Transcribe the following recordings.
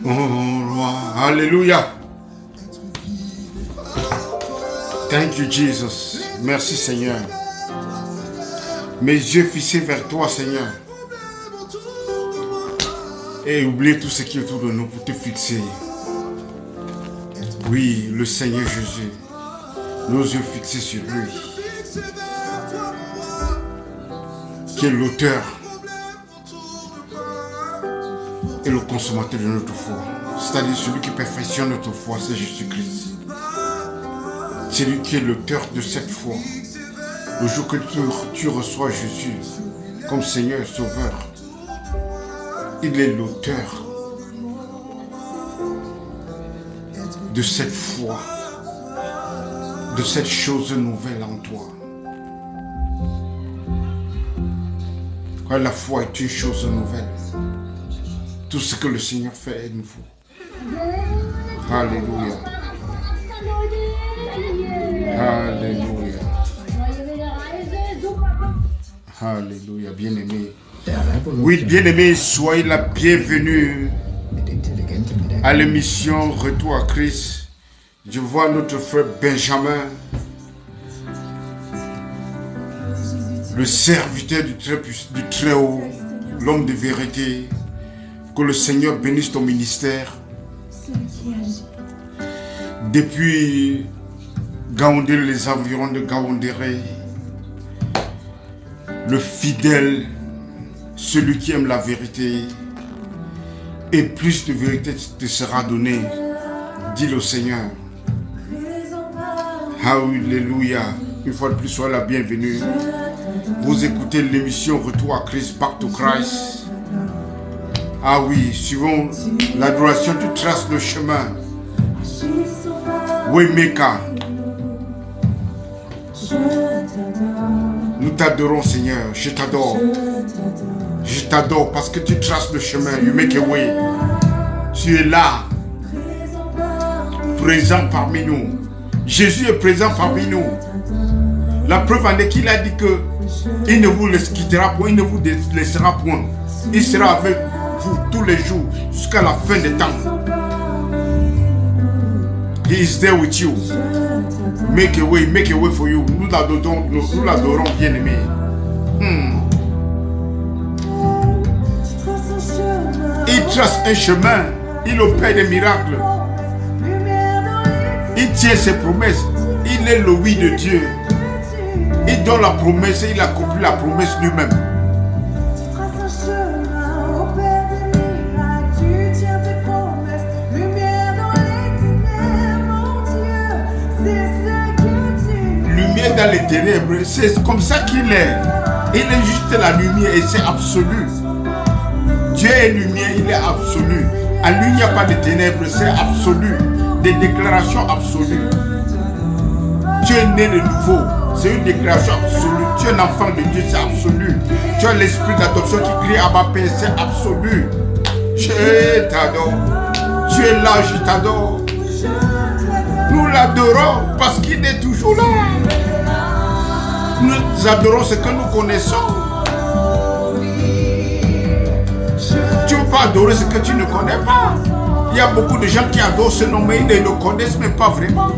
mon roi. Alléluia. Thank you, Jesus. Merci, Seigneur. Mes yeux fixés vers toi, Seigneur. Et oubliez tout ce qui est autour de nous pour te fixer. Oui, le Seigneur Jésus. Nos yeux fixés sur lui. Qui est l'auteur et le consommateur de notre foi. C'est-à-dire celui qui perfectionne notre foi, c'est Jésus-Christ. C'est lui qui est l'auteur de cette foi. Le jour que tu reçois Jésus comme Seigneur et Sauveur, il est l'auteur de cette foi, de cette chose nouvelle en toi. Quand la foi est une chose nouvelle, tout ce que le Seigneur fait est nouveau. Alléluia. Alléluia. Alléluia, bien-aimé. Oui, bien-aimé, soyez la bienvenue à l'émission Retour à Christ. Je vois notre frère Benjamin, le serviteur du Très-Haut, l'homme de vérité. Que le Seigneur bénisse ton ministère. Depuis Gaoundé, les environs de Gaoundéré, le fidèle, celui qui aime la vérité, et plus de vérité te sera donnée, dit le Seigneur. Alléluia. Une fois de plus, soyez la bienvenue. Vous écoutez l'émission Retour à Christ, Back to Christ. Ah oui, suivons l'adoration, tu traces le chemin. Waymaker. Nous t'adorons, Seigneur. Je t'adore. Je t'adore parce que tu traces le chemin. You make a way. Tu es là. Présent parmi nous. Jésus est présent parmi nous. La preuve en est qu'il a dit que il ne vous quittera point, il ne vous laissera point. Il sera avec vous tous les jours jusqu'à la fin des temps. He is there with you. Make a way for you. Nous l'adorons, bien-aimé. Il trace un chemin. Il opère des miracles. Il tient ses promesses. Il est le oui de Dieu. Il donne la promesse et il accomplit la promesse lui-même. Lumière dans les ténèbres, c'est comme ça qu'il est. Il est juste la lumière et c'est absolu. Dieu est lumière, il est absolu. À lui, il n'y a pas de ténèbres, c'est absolu. Des déclarations absolues. Tu es né de nouveau. C'est une déclaration absolue. Tu es un enfant de Dieu, c'est absolu. Tu as l'esprit d'adoption qui crie à ma paix, c'est absolu. Je t'adore. Tu es là, je t'adore. Nous l'adorons parce qu'il est toujours là. Nous adorons ce que nous connaissons. Tu ne peux pas adorer ce que tu ne connais pas. Il y a beaucoup de gens qui adorent ce nom, mais ils ne le connaissent même pas vraiment.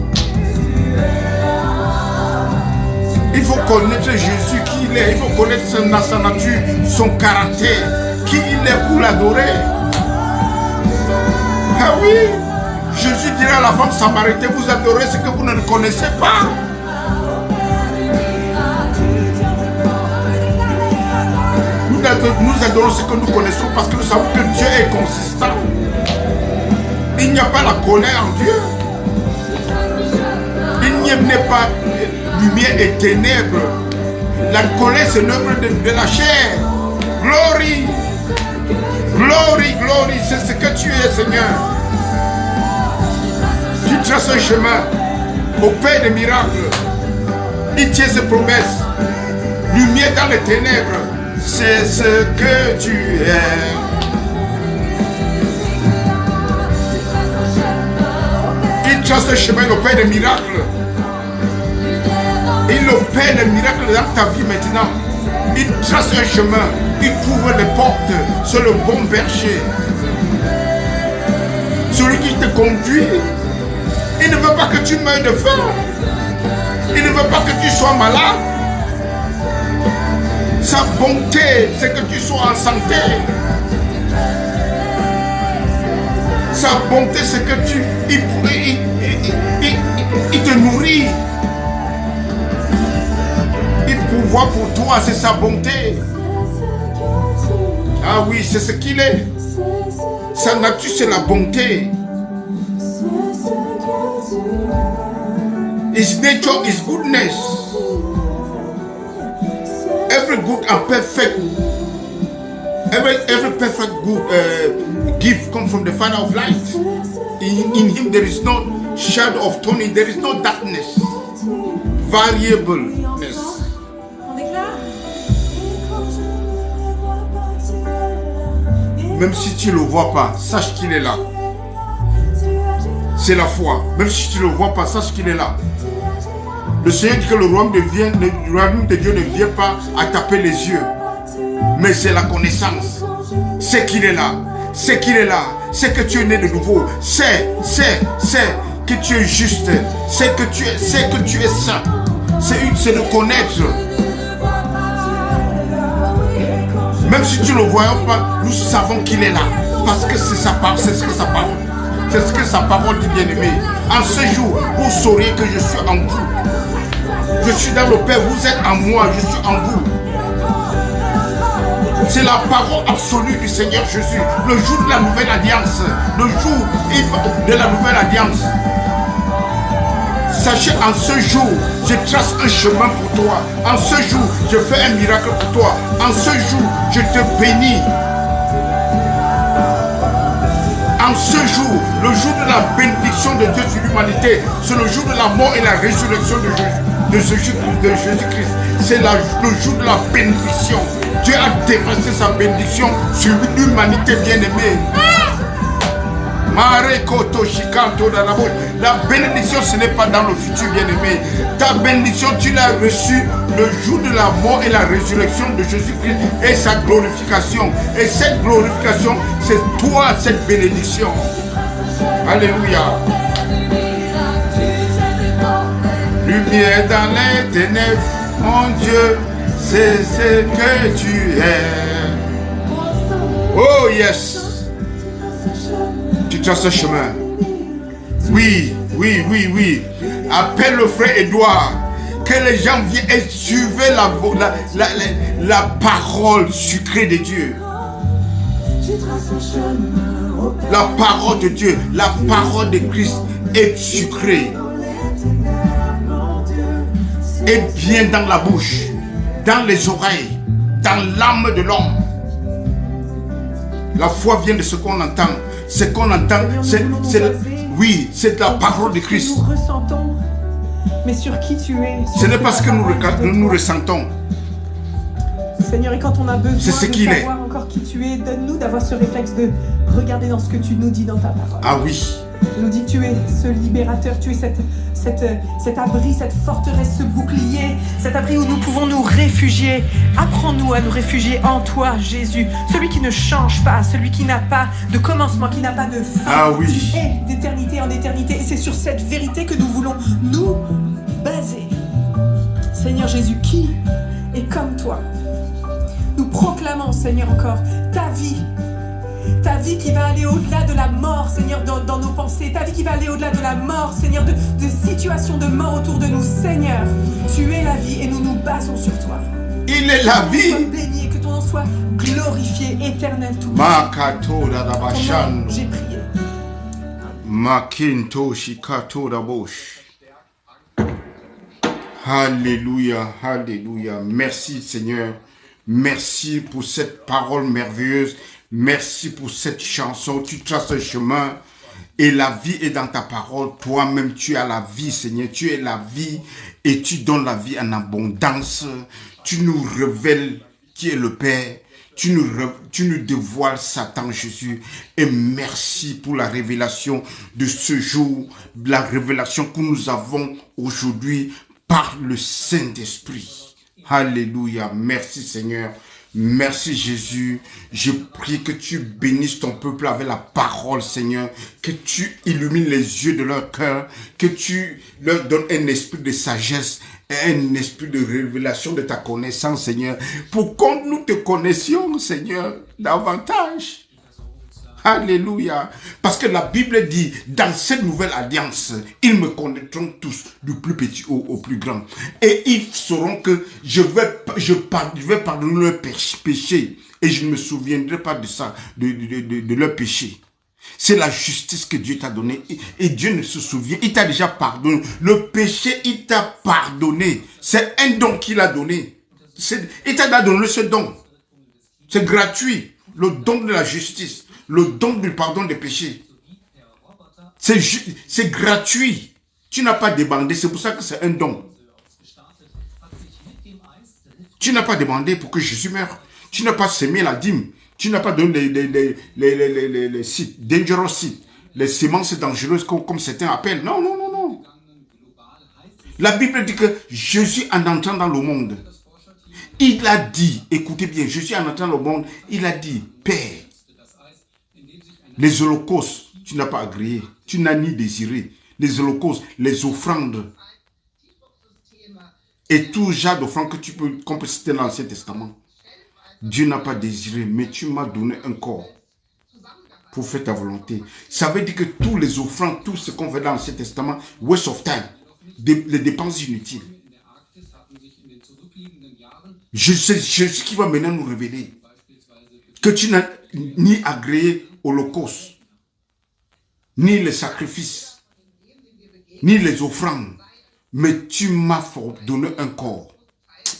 Il faut connaître Jésus qui il est. Il faut connaître sa nature, son caractère, qui il est pour l'adorer. Ah oui, Jésus dirait à la femme samaritaine, vous adorez ce que vous ne connaissez pas. Nous adorons ce que nous connaissons parce que nous savons que Dieu est consistant. Il n'y a pas la colère en Dieu. Il n'y a pas lumière et ténèbres. La colère, c'est l'œuvre de la chair. Glory, glory, glory, c'est ce que tu es, Seigneur. Tu traces un chemin au Père des miracles. Il tient ses promesses. Lumière dans les ténèbres, c'est ce que tu es. Il trace un chemin au Père des miracles. Il opère les miracles dans ta vie maintenant. Il trace un chemin. Il couvre les portes sur le bon berger. conduit. Il ne veut pas que tu meuilles de faim. Il ne veut pas que tu sois malade. Sa bonté, c'est que tu sois en santé. Sa bonté, c'est que il te nourrit. Il pourvoit pour toi, c'est sa bonté. Ah oui, c'est ce qu'il est. Sa nature, c'est la bonté. His nature is goodness. Every good and perfect, every perfect good gift comes from the Father of light. In him there is no shadow of turning, there is no darkness, variableness. Même si tu ne le vois pas, sache qu'il est là. C'est la foi. Même si tu ne le vois pas, sache qu'il est là. Le Seigneur dit que le royaume de Dieu ne vient pas à taper les yeux. Mais c'est la connaissance. C'est qu'il est là. C'est qu'il est là. C'est que tu es né de nouveau. C'est que tu es juste. C'est que tu es saint. C'est de connaître. Même si tu ne le voyons pas, nous savons qu'il est là. Parce que c'est sa parole, c'est ce que sa parole. C'est ce que sa parole dit, bien-aimé. En ce jour, vous saurez que je suis en vous. Je suis dans le Père, vous êtes en moi, je suis en vous. C'est la parole absolue du Seigneur Jésus. Le jour de la nouvelle alliance. Le jour de la nouvelle alliance. Sachez, en ce jour, je trace un chemin pour toi. En ce jour, je fais un miracle pour toi. En ce jour, je te bénis. En ce jour, le jour de la bénédiction de Dieu sur l'humanité, c'est le jour de la mort et la résurrection de Jésus-Christ. C'est le jour de la bénédiction. Dieu a déversé sa bénédiction sur l'humanité bien-aimée. La bénédiction, ce n'est pas dans le futur, bien-aimé. Ta bénédiction, tu l'as reçue le jour de la mort et la résurrection de Jésus-Christ et sa glorification. Et cette glorification, c'est toi, cette bénédiction. Alléluia. Lumière dans les ténèbres, mon Dieu, c'est ce que tu es. Oh yes. Tu traces un chemin. Oui. Appelle le frère Edouard. Que les gens viennent et suivent la parole sucrée de Dieu. La parole de Dieu, la parole de Christ est sucrée. Et bien dans la bouche, dans les oreilles, dans l'âme de l'homme. La foi vient de ce qu'on entend. Ce qu'on entend, c'est la parole de Christ. Nous ressentons, mais sur qui tu es. Ce n'est pas ce que nous ressentons. Seigneur, et quand on a besoin ce de savoir encore qui tu es, donne-nous d'avoir ce réflexe de regarder dans ce que tu nous dis dans ta parole. Ah oui. Nous dis que tu es ce libérateur, tu es cet abri, cette forteresse, ce bouclier, cet abri où nous pouvons nous réfugier. Apprends-nous à nous réfugier en toi, Jésus, celui qui ne change pas, celui qui n'a pas de commencement, qui n'a pas de fin. Ah oui. Tu es d'éternité en éternité et c'est sur cette vérité que nous voulons nous baser. Seigneur Jésus, qui est comme toi? Nous proclamons, Seigneur, encore ta vie qui va aller au-delà de la mort, Seigneur, dans nos pensées, ta vie qui va aller au-delà de la mort, Seigneur, de situations de mort autour de nous, Seigneur. Tu es la vie et nous nous basons sur toi. Il est la vie. Sois béni et que ton nom soit glorifié, éternel, tout. J'ai prié. Alléluia, alléluia. Merci Seigneur. Merci pour cette parole merveilleuse. Merci pour cette chanson. Tu traces un chemin et la vie est dans ta parole. Toi-même, tu as la vie, Seigneur. Tu es la vie et tu donnes la vie en abondance. Tu nous révèles qui est le Père. Tu nous dévoiles Satan, Jésus. Et merci pour la révélation de ce jour. La révélation que nous avons aujourd'hui par le Saint-Esprit. Alléluia. Merci, Seigneur. Merci Jésus. Je prie que tu bénisses ton peuple avec la parole, Seigneur. Que tu illumines les yeux de leur cœur. Que tu leur donnes un esprit de sagesse et un esprit de révélation de ta connaissance, Seigneur. Pour que nous te connaissions, Seigneur, davantage. Alléluia. Parce que la Bible dit, dans cette nouvelle alliance, ils me connaîtront tous, du plus petit au plus grand. Et ils sauront que je vais pardonner leurs péchés. Et je ne me souviendrai pas de ça, de leurs péchés. C'est la justice que Dieu t'a donnée. Et Dieu ne se souvient. Il t'a déjà pardonné. Le péché, il t'a pardonné. C'est un don qu'il a donné. Il t'a donné ce don. C'est gratuit. Le don de la justice. Le don du pardon des péchés. C'est gratuit. Tu n'as pas demandé. C'est pour ça que c'est un don. Tu n'as pas demandé pour que Jésus meure. Tu n'as pas semé la dîme. Tu n'as pas donné les sites, dangerous sites, les semences dangereuses comme certains appellent. Non, non, non, non. La Bible dit que Jésus en entrant dans le monde, il a dit, écoutez bien, Jésus en entrant dans le monde, il a dit, Père, les holocaustes, tu n'as pas agréé, tu n'as ni désiré. Les holocaustes, les offrandes et tout genre d'offrandes qu'on peut citer dans l'Ancien Testament. Dieu n'a pas désiré, mais tu m'as donné un corps pour faire ta volonté. Ça veut dire que tous les offrandes, tout ce qu'on fait dans l'Ancien Testament, waste of time, les dépenses inutiles. Jésus qui va maintenant nous révéler que tu n'as ni agréé l'holocauste, ni les sacrifices, ni les offrandes, mais tu m'as donné un corps.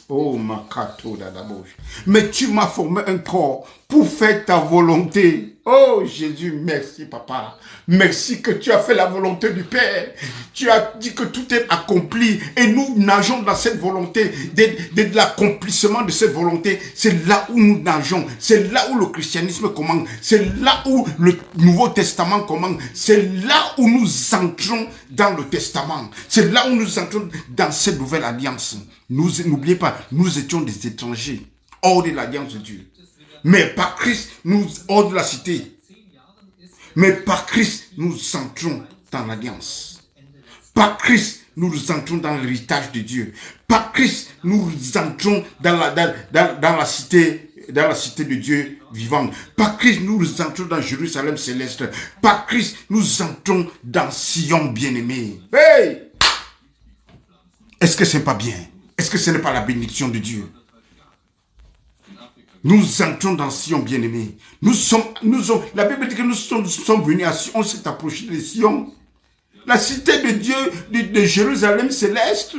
Oh, Makato d'Adabouche. Mais tu m'as formé un corps pour faire ta volonté. Oh, Jésus, merci, papa. Merci que tu as fait la volonté du Père. Tu as dit que tout est accompli et nous nageons dans cette volonté, de l'accomplissement de cette volonté. C'est là où nous nageons. C'est là où le christianisme commence. C'est là où le Nouveau Testament commence. C'est là où nous entrons dans le Testament. C'est là où nous entrons dans cette nouvelle alliance. N'oubliez pas, nous étions des étrangers hors de l'alliance de Dieu. Mais par Christ, nous hors de la cité. Mais par Christ, nous entrons dans l'alliance. Par Christ, nous entrons dans l'héritage de Dieu. Par Christ, nous entrons dans la cité de Dieu vivant. Par Christ, nous entrons dans Jérusalem céleste. Par Christ, nous entrons dans Sion bien-aimé. Hey! Est-ce que ce n'est pas bien? Est-ce que ce n'est pas la bénédiction de Dieu? Nous entrons dans Sion bien-aimé. La Bible dit que nous sommes venus à Sion, on s'est approché de Sion. La cité de Dieu, de Jérusalem céleste.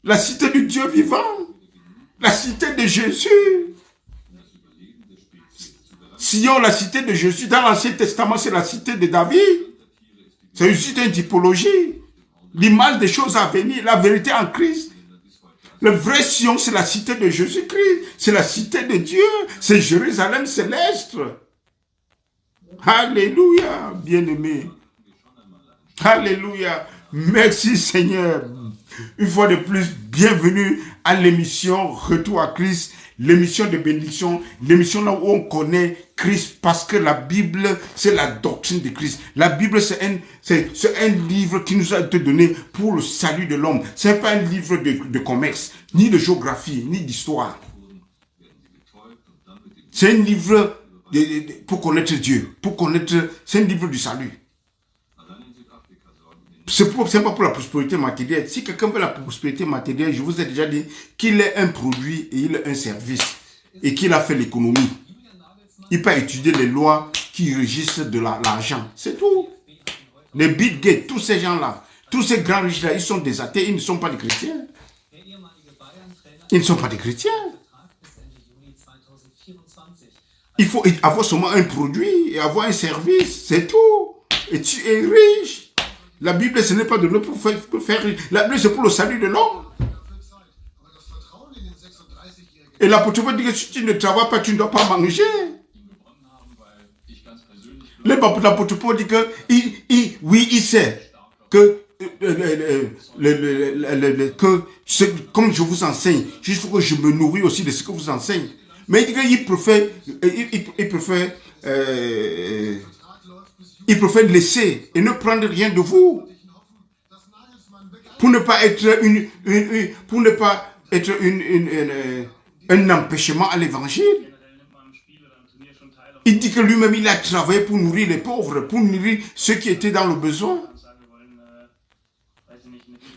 La cité du Dieu vivant. La cité de Jésus. Sion, la cité de Jésus, dans l'Ancien Testament, c'est la cité de David. C'est juste une typologie. L'image des choses à venir, la vérité en Christ. Le vrai Sion, c'est la cité de Jésus-Christ. C'est la cité de Dieu. C'est Jérusalem céleste. Alléluia, bien-aimé. Alléluia. Merci Seigneur. Une fois de plus, bienvenue à l'émission Retour à Christ. L'émission de bénédiction, l'émission là où on connaît Christ, parce que la Bible, c'est la doctrine de Christ. La Bible, c'est un livre qui nous a été donné pour le salut de l'homme. Ce n'est pas un livre de commerce, ni de géographie, ni d'histoire. C'est un livre pour connaître Dieu, c'est un livre du salut. C'est pas pour la prospérité matérielle. Si quelqu'un veut la prospérité matérielle, je vous ai déjà dit qu'il est un produit et il est un service et qu'il a fait l'économie. Il peut étudier les lois qui régissent de l'argent. C'est tout. Les Bill Gates, tous ces gens-là, tous ces grands riches-là, ils sont des athées, ils ne sont pas des chrétiens. Ils ne sont pas des chrétiens. Il faut avoir seulement un produit et avoir un service. C'est tout. Et tu es riche. La Bible, ce n'est pas de l'eau pour faire riche. La Bible, c'est pour le salut de l'homme. Et l'apôtre Paul dit que si tu ne travailles pas, tu ne dois pas manger. L'apôtre Paul dit que, il sait que, comme je vous enseigne, il faut que je me nourris aussi de ce que vous enseigne. Mais il préfère, il préfère laisser et ne prendre rien de vous. Pour ne pas être un empêchement à l'évangile. Il dit que lui-même, il a travaillé pour nourrir les pauvres, pour nourrir ceux qui étaient dans le besoin.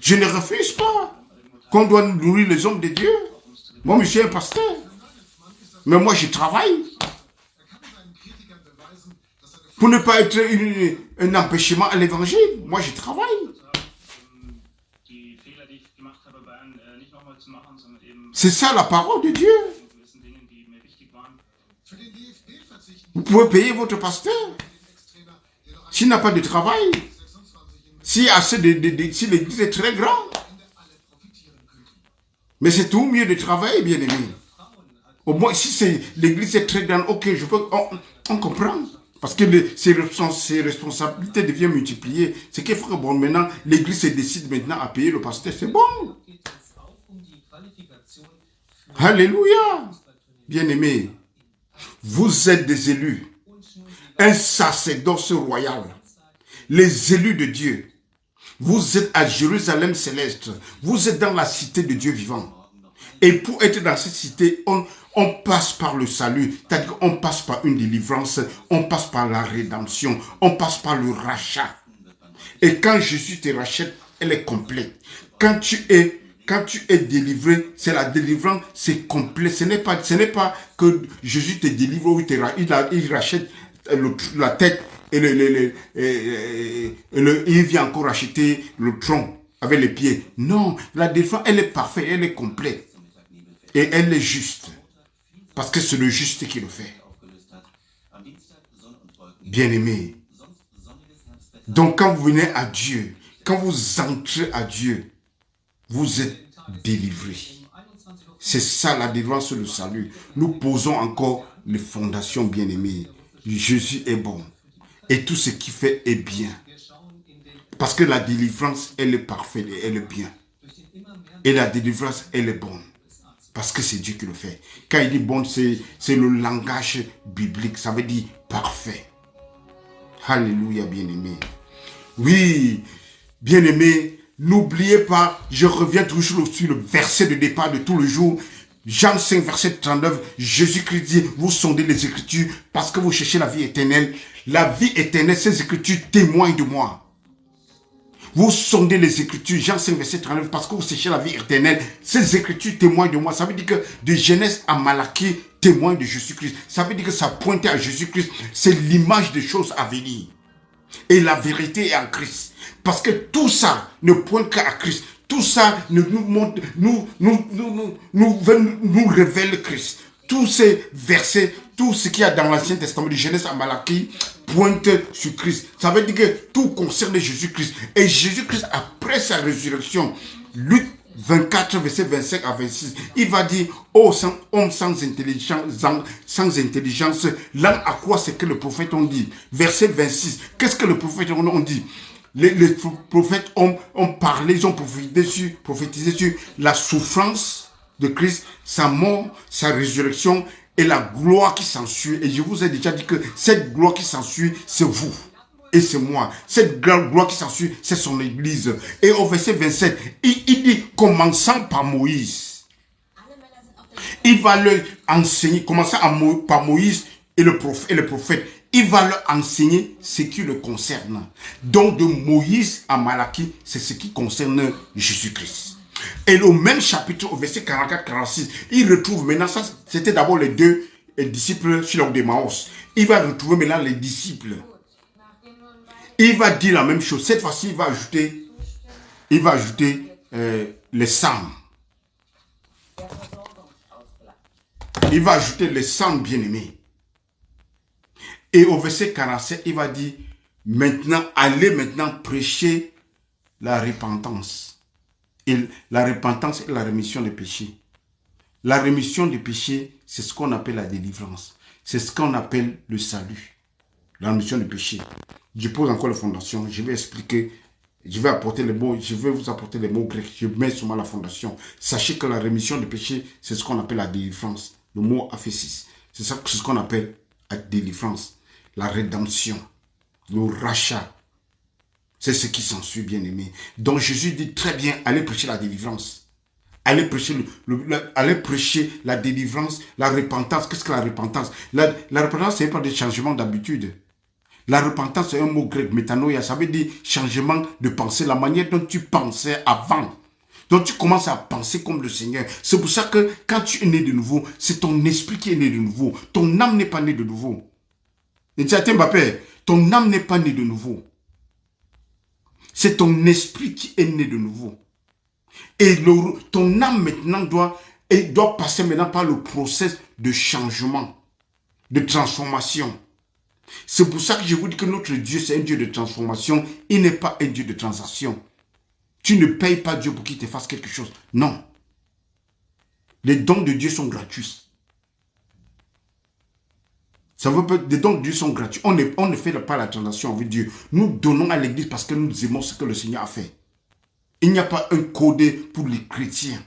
Je ne refuse pas qu'on doit nourrir les hommes de Dieu. Moi, je suis un pasteur. Mais moi, je travaille. Pour ne pas être un empêchement à l'évangile. Moi, je travaille. C'est ça la parole de Dieu. Vous pouvez payer votre pasteur. S'il n'a pas de travail, si l'église est très grande. Mais c'est tout mieux de travailler, bien aimé. Au moins, si l'église est très grande, ok, on comprend. Parce que ses responsabilités deviennent multipliées. C'est qu'il faut que, bon, maintenant, l'église se décide maintenant à payer le pasteur. C'est bon. Alléluia. Bien aimé, vous êtes des élus. Un sacerdoce royal. Les élus de Dieu. Vous êtes à Jérusalem céleste. Vous êtes dans la cité de Dieu vivant. Et pour être dans cette cité, on passe par le salut. C'est-à-dire qu'on passe par une délivrance. On passe par la rédemption. On passe par le rachat. Et quand Jésus te rachète, elle est complète. Quand tu es délivré, c'est la délivrance, c'est complet. Ce n'est pas que Jésus te délivre ou il rachète la tête et il vient encore racheter le tronc avec les pieds. Non, la délivrance, elle est parfaite, elle est complète. Et elle est juste. Parce que c'est le juste qui le fait. Bien-aimé. Donc quand vous venez à Dieu, quand vous entrez à Dieu, vous êtes délivrés. C'est ça la délivrance, le salut. Nous posons encore les fondations, bien-aimées. Jésus est bon. Et tout ce qu'il fait est bien. Parce que la délivrance, elle est parfaite et elle est bien. Et la délivrance, elle est bonne. Parce que c'est Dieu qui le fait. Quand il dit bon, c'est le langage biblique. Ça veut dire parfait. Alléluia, bien-aimé. Oui, bien-aimé, n'oubliez pas, je reviens toujours sur le verset de départ de tout le jour. Jean 5, verset 39, Jésus-Christ dit, vous sondez les Écritures parce que vous cherchez la vie éternelle. La vie éternelle, ces Écritures témoignent de moi. Vous sondez les Écritures, Jean 5, verset 39, parce que vous cherchez la vie éternelle. Ces Écritures témoignent de moi. Ça veut dire que de Genèse à Malachie témoigne de Jésus-Christ. Ça veut dire que ça pointe à Jésus-Christ. C'est l'image des choses à venir. Et la vérité est en Christ. Parce que tout ça ne pointe qu'à Christ. Tout ça nous révèle Christ. Tous ces versets, tout ce qu'il y a dans l'Ancien Testament, de Genèse à Malachie, pointe sur Christ. Ça veut dire que tout concerne Jésus-Christ. Et Jésus-Christ, après sa résurrection, Luc 24, verset 25 à 26, il va dire, oh, homme sans intelligence, là à quoi c'est que le prophète ont dit. Verset 26, qu'est-ce que le prophète ont dit? Les prophètes ont parlé, ils ont prophétisé sur la souffrance de Christ, sa mort, sa résurrection et la gloire qui s'ensuit. Et je vous ai déjà dit que cette gloire qui s'ensuit, c'est vous. Et c'est moi. Cette gloire qui s'ensuit, c'est son église. Et au verset 27, il dit, commençant par Moïse. Il va leur enseigner, commençant par Moïse et le prophète. Il va leur enseigner ce qui le concerne. Donc de Moïse à Malachie, c'est ce qui concerne Jésus-Christ. Et au même chapitre, au verset 44-46, il retrouve maintenant, ça c'était d'abord les deux disciples sur la route d'Emmaüs. Il va retrouver maintenant les disciples. Il va dire la même chose. Cette fois-ci, il va ajouter les psaumes. Il va ajouter les psaumes bien-aimés. Et au verset 47, il va dire, maintenant, allez maintenant prêcher la repentance. Et la repentance est la rémission des péchés. La rémission des péchés, c'est ce qu'on appelle la délivrance. C'est ce qu'on appelle le salut. La rémission des péchés. Je pose encore la fondation. Je vais expliquer. Je vais vous apporter les mots grecs. Je mets seulement la fondation. Sachez que la rémission des péchés, c'est ce qu'on appelle la délivrance. Le mot aphésis. C'est ça, c'est ce qu'on appelle la délivrance, la rédemption, le rachat. C'est ce qui s'ensuit, bien aimé. Donc Jésus dit très bien, allez prêcher la délivrance. Allez prêcher, allez prêcher la délivrance, la repentance. Qu'est-ce que la repentance? La repentance, ce n'est pas des changements d'habitude. La repentance, c'est un mot grec, métanoïa. Ça veut dire changement de pensée, la manière dont tu pensais avant. Donc tu commences à penser comme le Seigneur. C'est pour ça que quand tu es né de nouveau, c'est ton esprit qui est né de nouveau. Ton âme n'est pas née de nouveau. Et tu as dit, Mbappé, ton âme n'est pas née de nouveau. C'est ton esprit qui est né de nouveau. Et ton âme maintenant doit passer maintenant par le process de changement, de transformation. C'est pour ça que je vous dis que notre Dieu, c'est un Dieu de transformation. Il n'est pas un Dieu de transaction. Tu ne payes pas Dieu pour qu'il te fasse quelque chose. Non. Les dons de Dieu sont gratuits. Ça veut pas, les dons de Dieu sont gratuits. On ne fait pas la transaction avec Dieu. Nous donnons à l'église parce que nous aimons ce que le Seigneur a fait. Il n'y a pas un code pour les chrétiens.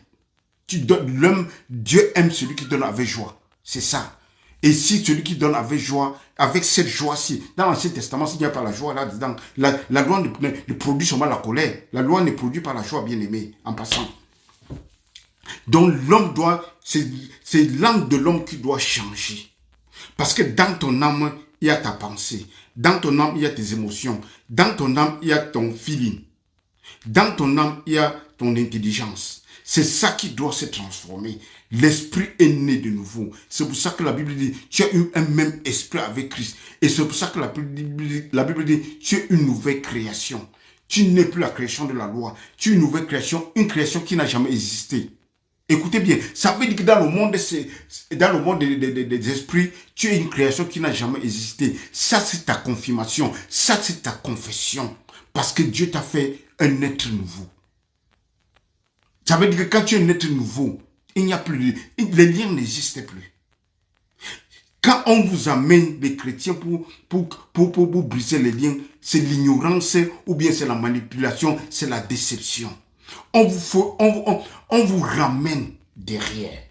Tu donnes l'homme, Dieu aime celui qui donne avec joie. C'est ça. Et si celui qui donne avec joie, avec cette joie-ci, dans l'Ancien Testament, s'il n'y a pas la joie là-dedans, la loi ne produit seulement la colère. La loi ne produit pas la joie, bien aimé, en passant. Donc l'homme c'est l'âme de l'homme qui doit changer. Parce que dans ton âme, il y a ta pensée. Dans ton âme, il y a tes émotions. Dans ton âme, il y a ton feeling. Dans ton âme, il y a ton intelligence. C'est ça qui doit se transformer. L'esprit est né de nouveau. C'est pour ça que la Bible dit, tu as eu un même esprit avec Christ. Et c'est pour ça que la Bible dit, tu es une nouvelle création. Tu n'es plus la création de la loi. Tu es une nouvelle création, une création qui n'a jamais existé. Écoutez bien, ça veut dire que dans le monde des esprits, tu es une création qui n'a jamais existé. Ça, c'est ta confirmation. Ça, c'est ta confession. Parce que Dieu t'a fait un être nouveau. Ça veut dire que quand tu es un être nouveau, il n'y a plus les liens n'existent plus. Quand on vous amène les chrétiens pour briser les liens, c'est l'ignorance ou bien c'est la manipulation, c'est la déception. On vous ramène derrière.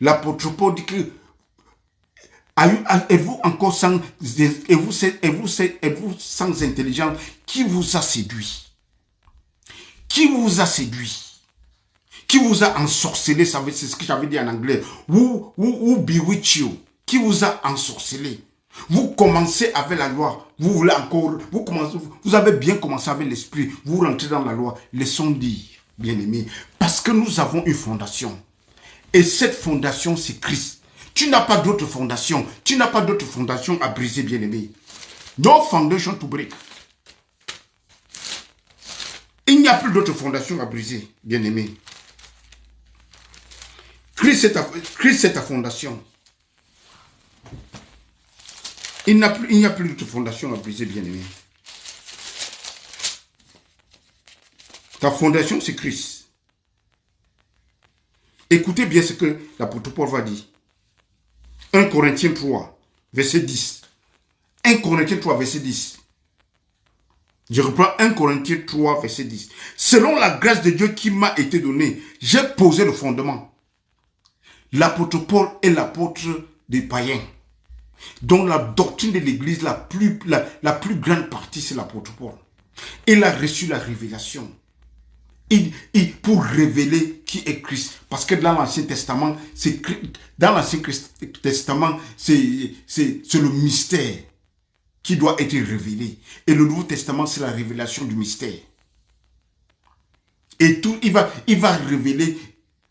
L'apôtre Paul dit que êtes-vous encore sans intelligence? Qui vous a séduit? Qui vous a séduit? Qui vous a ensorcelé? C'est ce que j'avais dit en anglais. Who bewitched you? Qui vous a ensorcelé? Vous commencez avec la loi. Vous voulez encore. Vous avez bien commencé avec l'esprit. Vous rentrez dans la loi. Laissons dire, bien aimé. Parce que nous avons une fondation. Et cette fondation, c'est Christ. Tu n'as pas d'autre fondation. Tu n'as pas d'autre fondation à briser, bien aimé. No foundation to break. Il n'y a plus d'autre fondation à briser, bien aimé. Christ, c'est ta fondation. Il n'y a plus d'autre fondation à briser, bien aimé. Ta fondation, c'est Christ. Écoutez bien ce que l'apôtre Paul va dire. 1 Corinthiens 3, verset 10. 1 Corinthiens 3, verset 10. Je reprends 1 Corinthiens 3, verset 10. Selon la grâce de Dieu qui m'a été donnée, j'ai posé le fondement. L'apôtre Paul est l'apôtre des païens. Donc la doctrine de l'église, la plus grande partie, c'est l'apôtre Paul. Il a reçu la révélation. Pour révéler qui est Christ. Parce que dans l'Ancien Testament, c'est le mystère qui doit être révélé. Et le Nouveau Testament, c'est la révélation du mystère. Et tout, il va révéler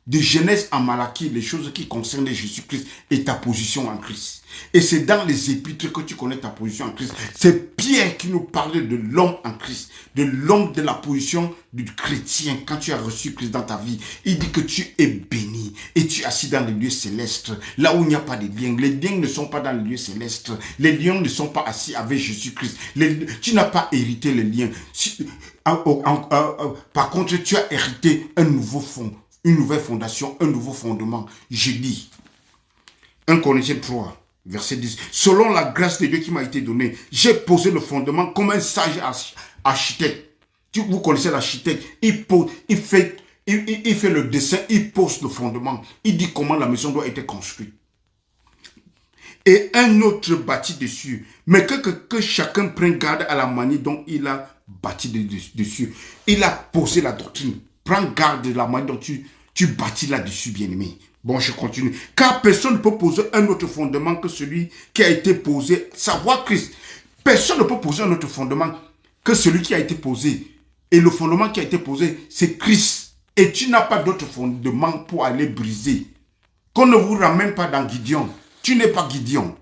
de Genèse à Malachie les choses qui concernent Jésus-Christ et ta position en Christ. Et c'est dans les épîtres que tu connais ta position en Christ. C'est Pierre qui nous parlait de l'homme en Christ, de l'homme, de la position du chrétien quand tu as reçu Christ dans ta vie. Il dit que tu es béni et tu es assis dans les lieux célestes, là où il n'y a pas de liens. Les liens ne sont pas dans les lieux célestes. Les liens ne sont pas assis avec Jésus-Christ. Tu n'as pas hérité les liens. Par contre, tu as hérité un nouveau fond. Une nouvelle fondation, un nouveau fondement. Je dis, 1 Corinthiens 3, verset 10. Selon la grâce de Dieu qui m'a été donnée, j'ai posé le fondement comme un sage architecte. Vous connaissez l'architecte, il il fait le dessin, il pose le fondement. Il dit comment la maison doit être construite. Et un autre bâtit dessus. Mais que chacun prenne garde à la manière dont il a bâti dessus. Il a posé la doctrine. Prends garde de la manière dont tu bâtis là-dessus, bien-aimé. Bon, je continue. Car personne ne peut poser un autre fondement que celui qui a été posé, savoir Christ. Personne ne peut poser un autre fondement que celui qui a été posé. Et le fondement qui a été posé, c'est Christ. Et tu n'as pas d'autre fondement pour aller briser. Qu'on ne vous ramène pas dans Gideon. Tu n'es pas Gideon.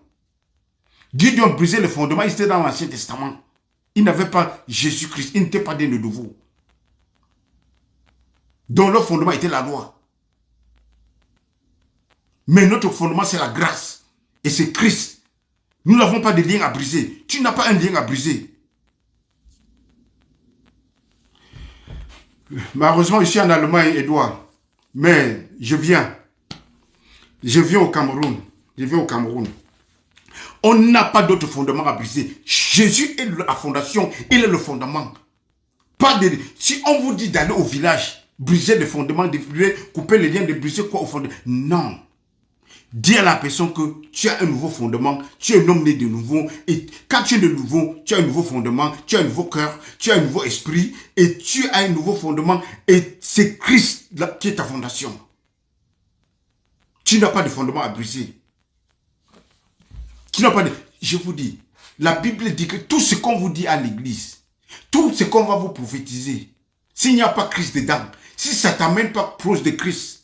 Gideon brisait le fondement, il était dans l'Ancien Testament. Il n'avait pas Jésus-Christ, il n'était pas né de nouveau. Donc leur fondement était la loi. Mais notre fondement, c'est la grâce. Et c'est Christ. Nous n'avons pas de lien à briser. Tu n'as pas un lien à briser. Malheureusement, je suis en Allemagne, Edouard. Mais je viens. Je viens au Cameroun. Je viens au Cameroun. On n'a pas d'autre fondement à briser. Jésus est la fondation. Il est le fondement. Pas de... Si on vous dit d'aller au village, briser les fondements, de couper les liens, de briser quoi au fondement? Non. Dis à la personne que tu as un nouveau fondement, tu es un homme né de nouveau, et quand tu es de nouveau, tu as un nouveau fondement, tu as un nouveau cœur, tu as un nouveau esprit, et tu as un nouveau fondement, et c'est Christ qui est ta fondation. Tu n'as pas de fondement à briser. Tu n'as pas de... Je vous dis, la Bible dit que tout ce qu'on vous dit à l'église, tout ce qu'on va vous prophétiser, s'il n'y a pas Christ dedans, si ça ne t'amène pas proche de Christ,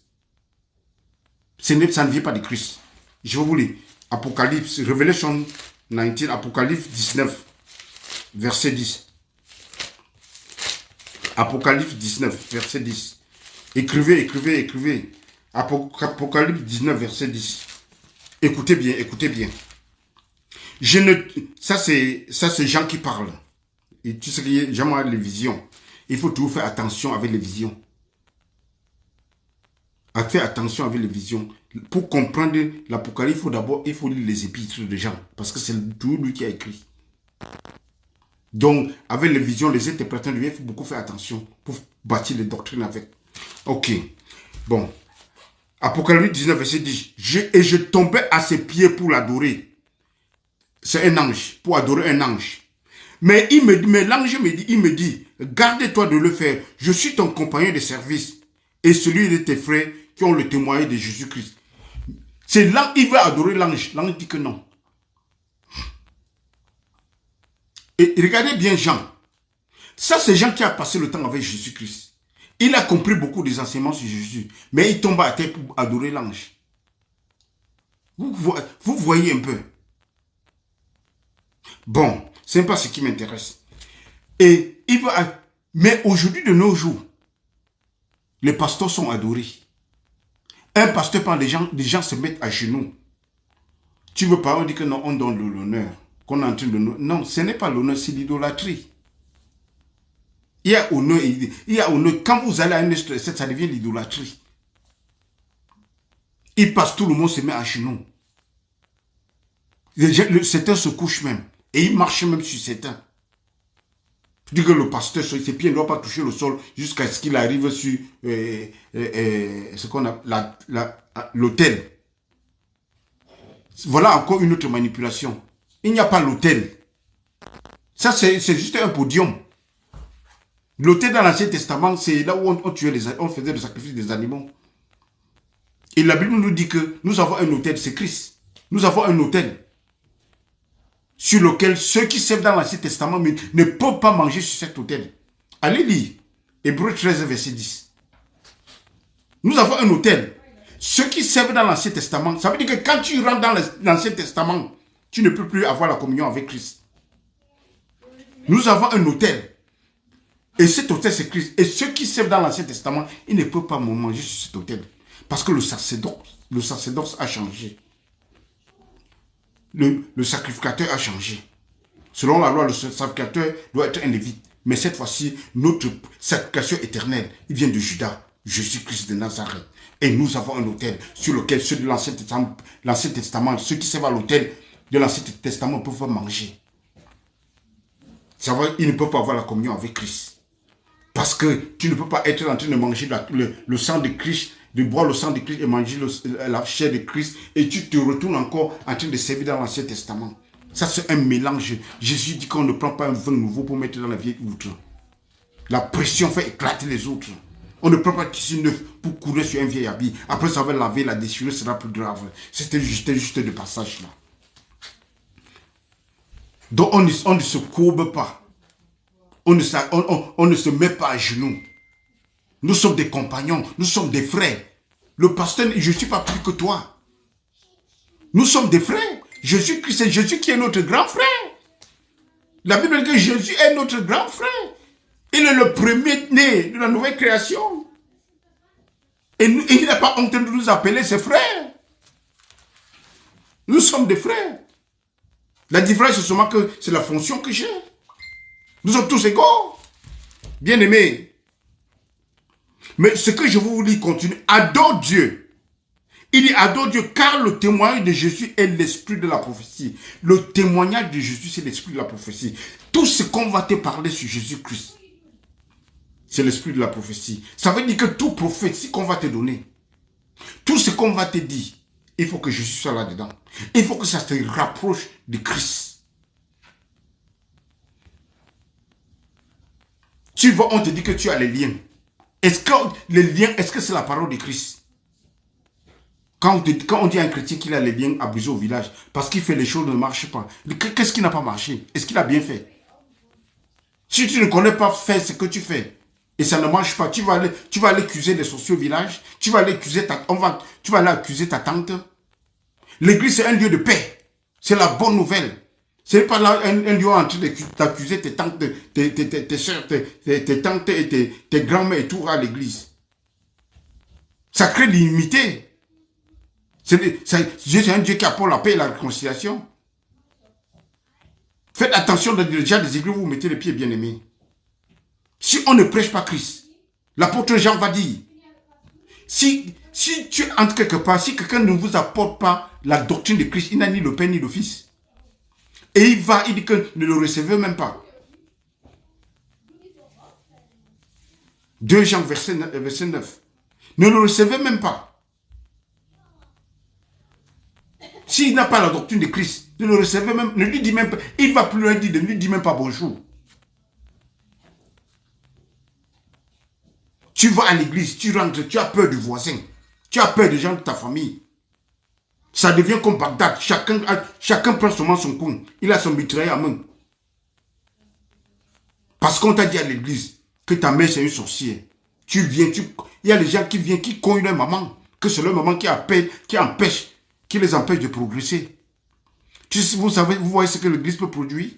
ça ne vient pas de Christ. Je vais vous lire. Apocalypse, Revelation 19, Apocalypse 19, verset 10. Apocalypse 19, verset 10. Écrivez, écrivez, écrivez. Apocalypse 19, verset 10. Écoutez bien, écoutez bien. Ça c'est Jean qui parle. Et tu sais que j'aime les visions. Il faut toujours faire attention avec les visions. À faire attention avec les visions. Pour comprendre l'Apocalypse, il faut lire les épîtres de Jean. Parce que c'est tout lui qui a écrit. Donc, avec les visions, les interprétations, il faut beaucoup faire attention pour bâtir les doctrines avec. Ok. Bon. Apocalypse 19, verset 10. Et je tombais à ses pieds pour l'adorer. C'est un ange, pour adorer un ange. Mais l'ange me dit, garde-toi de le faire. Je suis ton compagnon de service et celui de tes frères qui ont le témoignage de Jésus-Christ. C'est là qu'il veut adorer l'ange. L'ange dit que non. Et regardez bien Jean. Ça, c'est Jean qui a passé le temps avec Jésus-Christ. Il a compris beaucoup des enseignements sur Jésus. Mais il tombe à terre pour adorer l'ange. Vous voyez un peu. Bon, ce n'est pas ce qui m'intéresse. Et il va... Mais aujourd'hui, de nos jours, les pasteurs sont adorés. Un pasteur parle, les gens se mettent à genoux. Tu veux pas, on dit que non, on donne l'honneur. Qu'on est en train de... Non, ce n'est pas l'honneur, c'est l'idolâtrie. Il y a honneur. Quand vous allez à une autre, ça devient l'idolâtrie. Il passe, tout le monde se met à genoux. Certains se couchent même. Et il marche même sur certains. Je dis que le pasteur, ses pieds ne doivent pas toucher le sol jusqu'à ce qu'il arrive sur ce qu'on a l'autel. Voilà encore une autre manipulation. Il n'y a pas l'autel. Ça, c'est juste un podium. L'autel dans l'Ancien Testament, c'est là où on faisait le sacrifice des animaux. Et la Bible nous dit que nous avons un autel, c'est Christ. Nous avons un autel sur lequel ceux qui servent dans l'Ancien Testament ne peuvent pas manger sur cet autel. Allez lire Hébreux 13, verset 10. Nous avons un autel. Ceux qui servent dans l'Ancien Testament, ça veut dire que quand tu rentres dans l'Ancien Testament, tu ne peux plus avoir la communion avec Christ. Nous avons un autel. Et cet autel, c'est Christ. Et ceux qui servent dans l'Ancien Testament, ils ne peuvent pas manger sur cet autel. Parce que le sacerdoce a changé. Le sacrificateur a changé. Selon la loi, le sacrificateur doit être un lévite. Mais cette fois-ci, notre sacrificateur éternel, il vient de Juda, Jésus-Christ de Nazareth. Et nous avons un autel sur lequel ceux de l'Ancien Testament, ceux qui servent à l'autel de l'Ancien Testament peuvent manger. Ça va, ils ne peuvent pas avoir la communion avec Christ. Parce que tu ne peux pas être en train de manger le sang de Christ, de boire le sang de Christ et manger la chair de Christ, et tu te retournes encore en train de servir dans l'Ancien Testament. Ça, c'est un mélange. Jésus dit qu'on ne prend pas un vin nouveau pour mettre dans la vieille outre. La pression fait éclater les autres. On ne prend pas de tissu neuf pour courir sur un vieil habit. Après ça va laver, la déchirure sera plus grave. C'était juste de passage là. Donc on ne se courbe pas. On ne se met pas à genoux. Nous sommes des compagnons, nous sommes des frères. Le pasteur, je ne suis pas plus que toi. Nous sommes des frères. Jésus-Christ, c'est Jésus qui est notre grand frère. La Bible dit que Jésus est notre grand frère. Il est le premier-né de la nouvelle création. Et il n'a pas honte de nous appeler ses frères. Nous sommes des frères. La différence, c'est seulement que c'est la fonction que j'ai. Nous sommes tous égaux. Bien-aimés. Mais ce que je vous dis continue. Adore Dieu. Il dit adore Dieu car le témoignage de Jésus est l'esprit de la prophétie. Le témoignage de Jésus, c'est l'esprit de la prophétie. Tout ce qu'on va te parler sur Jésus-Christ, c'est l'esprit de la prophétie. Ça veut dire que toute prophétie qu'on va te donner, tout ce qu'on va te dire, il faut que Jésus soit là-dedans. Il faut que ça te rapproche de Christ. Tu vois, on te dit que tu as les liens. Est-ce que les liens, est-ce que c'est la parole de Christ? Quand on dit à un chrétien qu'il a les liens à briser au village, parce qu'il fait les choses ne marchent pas, qu'est-ce qui n'a pas marché? Est-ce qu'il a bien fait? Si tu ne connais pas faire ce que tu fais, et ça ne marche pas, tu vas aller accuser les sociaux au village, tu vas aller accuser ta tante. L'église, c'est un lieu de paix. C'est la bonne nouvelle. Ce n'est pas là un lieu en train d'accuser tes tantes, tes soeurs, tes tantes et tes grands-mères et tout à l'église. Ça crée l'inimité. Dieu, c'est un Dieu qui apporte la paix et la réconciliation. Faites attention déjà des églises où vous mettez les pieds, bien-aimés. Si on ne prêche pas Christ, l'apôtre Jean va dire, si tu entres quelque part, si quelqu'un ne vous apporte pas la doctrine de Christ, il n'a ni le Père ni le Fils. Et il dit que ne le recevez même pas. 2 Jean, verset 9. Ne le recevez même pas. S'il n'a pas la doctrine de Christ, ne le recevez même, ne lui dit même pas, il va plus loin dire, ne lui dit même pas bonjour. Tu vas à l'église, tu rentres, tu as peur du voisin, tu as peur des gens de ta famille. Ça devient comme Bagdad, chacun prend seulement son coin, il a son mitraille à main. Parce qu'on t'a dit à l'église que ta mère c'est une sorcière. Tu viens, il y a des gens qui viennent, qui cognent leur maman, que c'est leur maman qui les empêche de progresser. Vous savez, vous voyez ce que l'église peut produire?